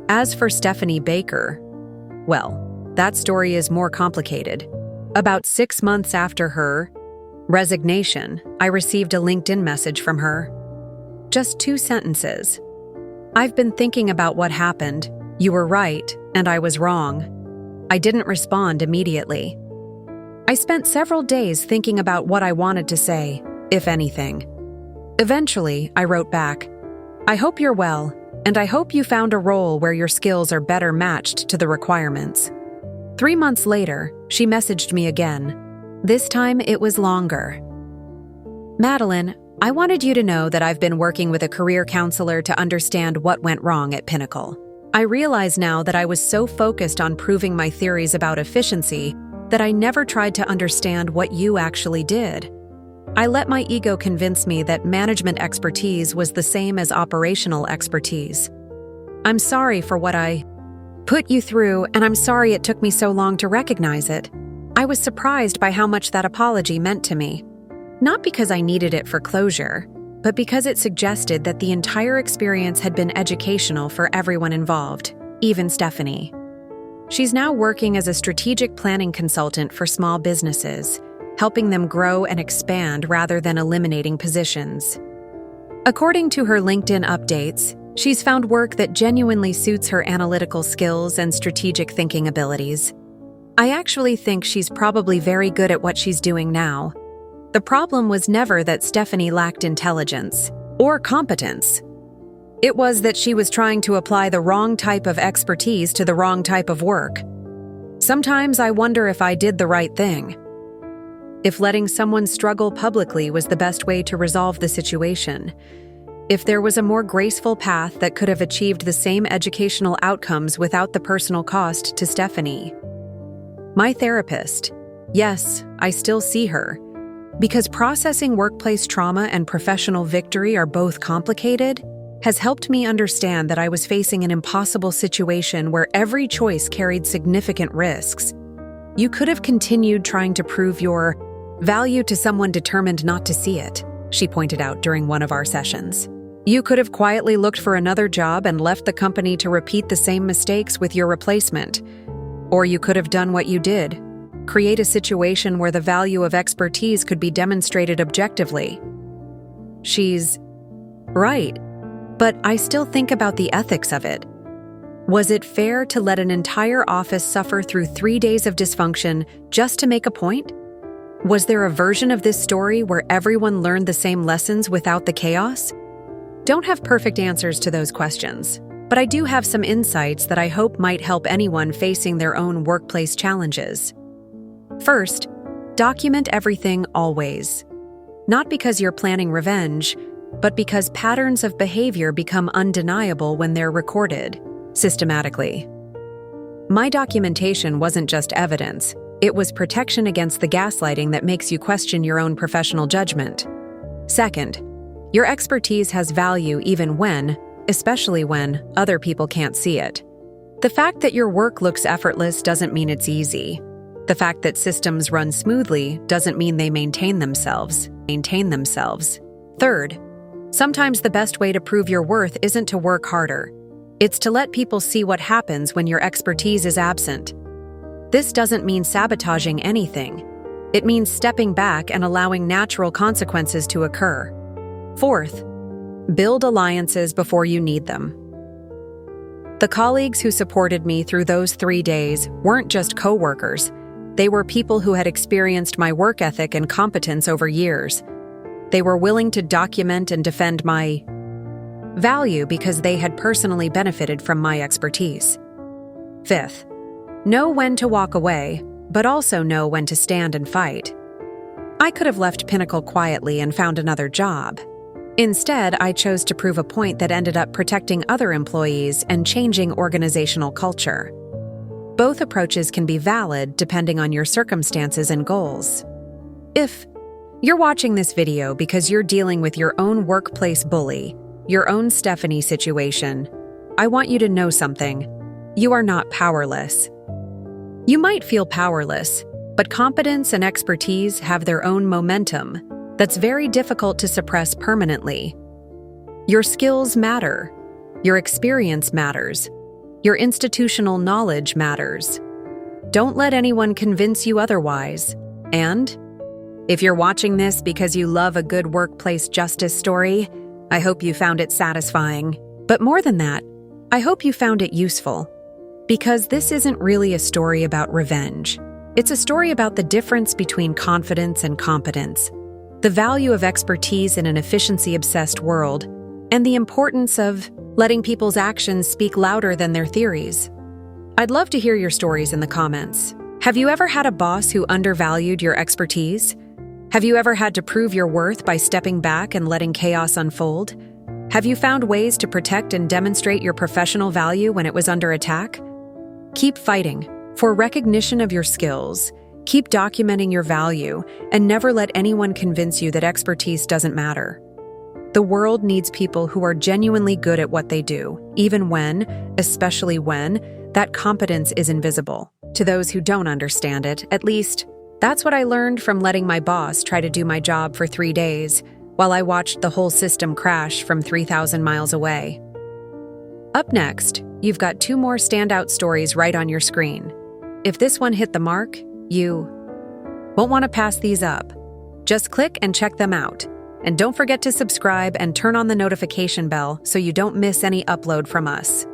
As for Stephanie Baker, well, that story is more complicated. About 6 months after her resignation, I received a LinkedIn message from her. Just 2 sentences. "I've been thinking about what happened. You were right, and I was wrong." I didn't respond immediately. I spent several days thinking about what I wanted to say, if anything. Eventually, I wrote back, "I hope you're well, and I hope you found a role where your skills are better matched to the requirements." 3 months later, she messaged me again. This time, it was longer. "Madelyn, I wanted you to know that I've been working with a career counselor to understand what went wrong at Pinnacle. I realize now that I was so focused on proving my theories about efficiency that I never tried to understand what you actually did. I let my ego convince me that management expertise was the same as operational expertise. I'm sorry for what I put you through, and I'm sorry it took me so long to recognize it. I was surprised by how much that apology meant to me. Not because I needed it for closure, but because it suggested that the entire experience had been educational for everyone involved, even Stephanie. She's now working as a strategic planning consultant for small businesses, helping them grow and expand rather than eliminating positions. According to her LinkedIn updates, she's found work that genuinely suits her analytical skills and strategic thinking abilities. I actually think she's probably very good at what she's doing now. The problem was never that Stephanie lacked intelligence or competence. It was that she was trying to apply the wrong type of expertise to the wrong type of work. Sometimes I wonder if I did the right thing. If letting someone struggle publicly was the best way to resolve the situation. If there was a more graceful path that could have achieved the same educational outcomes without the personal cost to Stephanie. My therapist. Yes, I still see her. Because processing workplace trauma and professional victory are both complicated, has helped me understand that I was facing an impossible situation where every choice carried significant risks. You could have continued trying to prove your value to someone determined not to see it, she pointed out during one of our sessions. You could have quietly looked for another job and left the company to repeat the same mistakes with your replacement. Or you could have done what you did, create a situation where the value of expertise could be demonstrated objectively. She's right. But I still think about the ethics of it. Was it fair to let an entire office suffer through 3 days of dysfunction just to make a point? Was there a version of this story where everyone learned the same lessons without the chaos? Don't have perfect answers to those questions, but I do have some insights that I hope might help anyone facing their own workplace challenges. First, document everything always. Not because you're planning revenge, but because patterns of behavior become undeniable when they're recorded, systematically. My documentation wasn't just evidence, it was protection against the gaslighting that makes you question your own professional judgment. Second, your expertise has value even when, especially when, other people can't see it. The fact that your work looks effortless doesn't mean it's easy. The fact that systems run smoothly doesn't mean they maintain themselves. Third, sometimes the best way to prove your worth isn't to work harder. It's to let people see what happens when your expertise is absent. This doesn't mean sabotaging anything. It means stepping back and allowing natural consequences to occur. Fourth, build alliances before you need them. The colleagues who supported me through those 3 days weren't just coworkers. They were people who had experienced my work ethic and competence over years. They were willing to document and defend my value because they had personally benefited from my expertise. Fifth, know when to walk away, but also know when to stand and fight. I could have left Pinnacle quietly and found another job. Instead, I chose to prove a point that ended up protecting other employees and changing organizational culture. Both approaches can be valid depending on your circumstances and goals. If you're watching this video because you're dealing with your own workplace bully, your own Stephanie situation, I want you to know something. You are not powerless. You might feel powerless, but competence and expertise have their own momentum that's very difficult to suppress permanently. Your skills matter. Your experience matters. Your institutional knowledge matters. Don't let anyone convince you otherwise. And if you're watching this because you love a good workplace justice story, I hope you found it satisfying. But more than that, I hope you found it useful. Because this isn't really a story about revenge. It's a story about the difference between confidence and competence, the value of expertise in an efficiency-obsessed world, and the importance of letting people's actions speak louder than their theories. I'd love to hear your stories in the comments. Have you ever had a boss who undervalued your expertise? Have you ever had to prove your worth by stepping back and letting chaos unfold? Have you found ways to protect and demonstrate your professional value when it was under attack? Keep fighting for recognition of your skills. Keep documenting your value, and never let anyone convince you that expertise doesn't matter. The world needs people who are genuinely good at what they do, even when, especially when, that competence is invisible. To those who don't understand it, at least, that's what I learned from letting my boss try to do my job for 3 days, while I watched the whole system crash from 3,000 miles away. Up next, you've got 2 more standout stories right on your screen. If this one hit the mark, you won't want to pass these up. Just click and check them out. And don't forget to subscribe and turn on the notification bell so you don't miss any upload from us.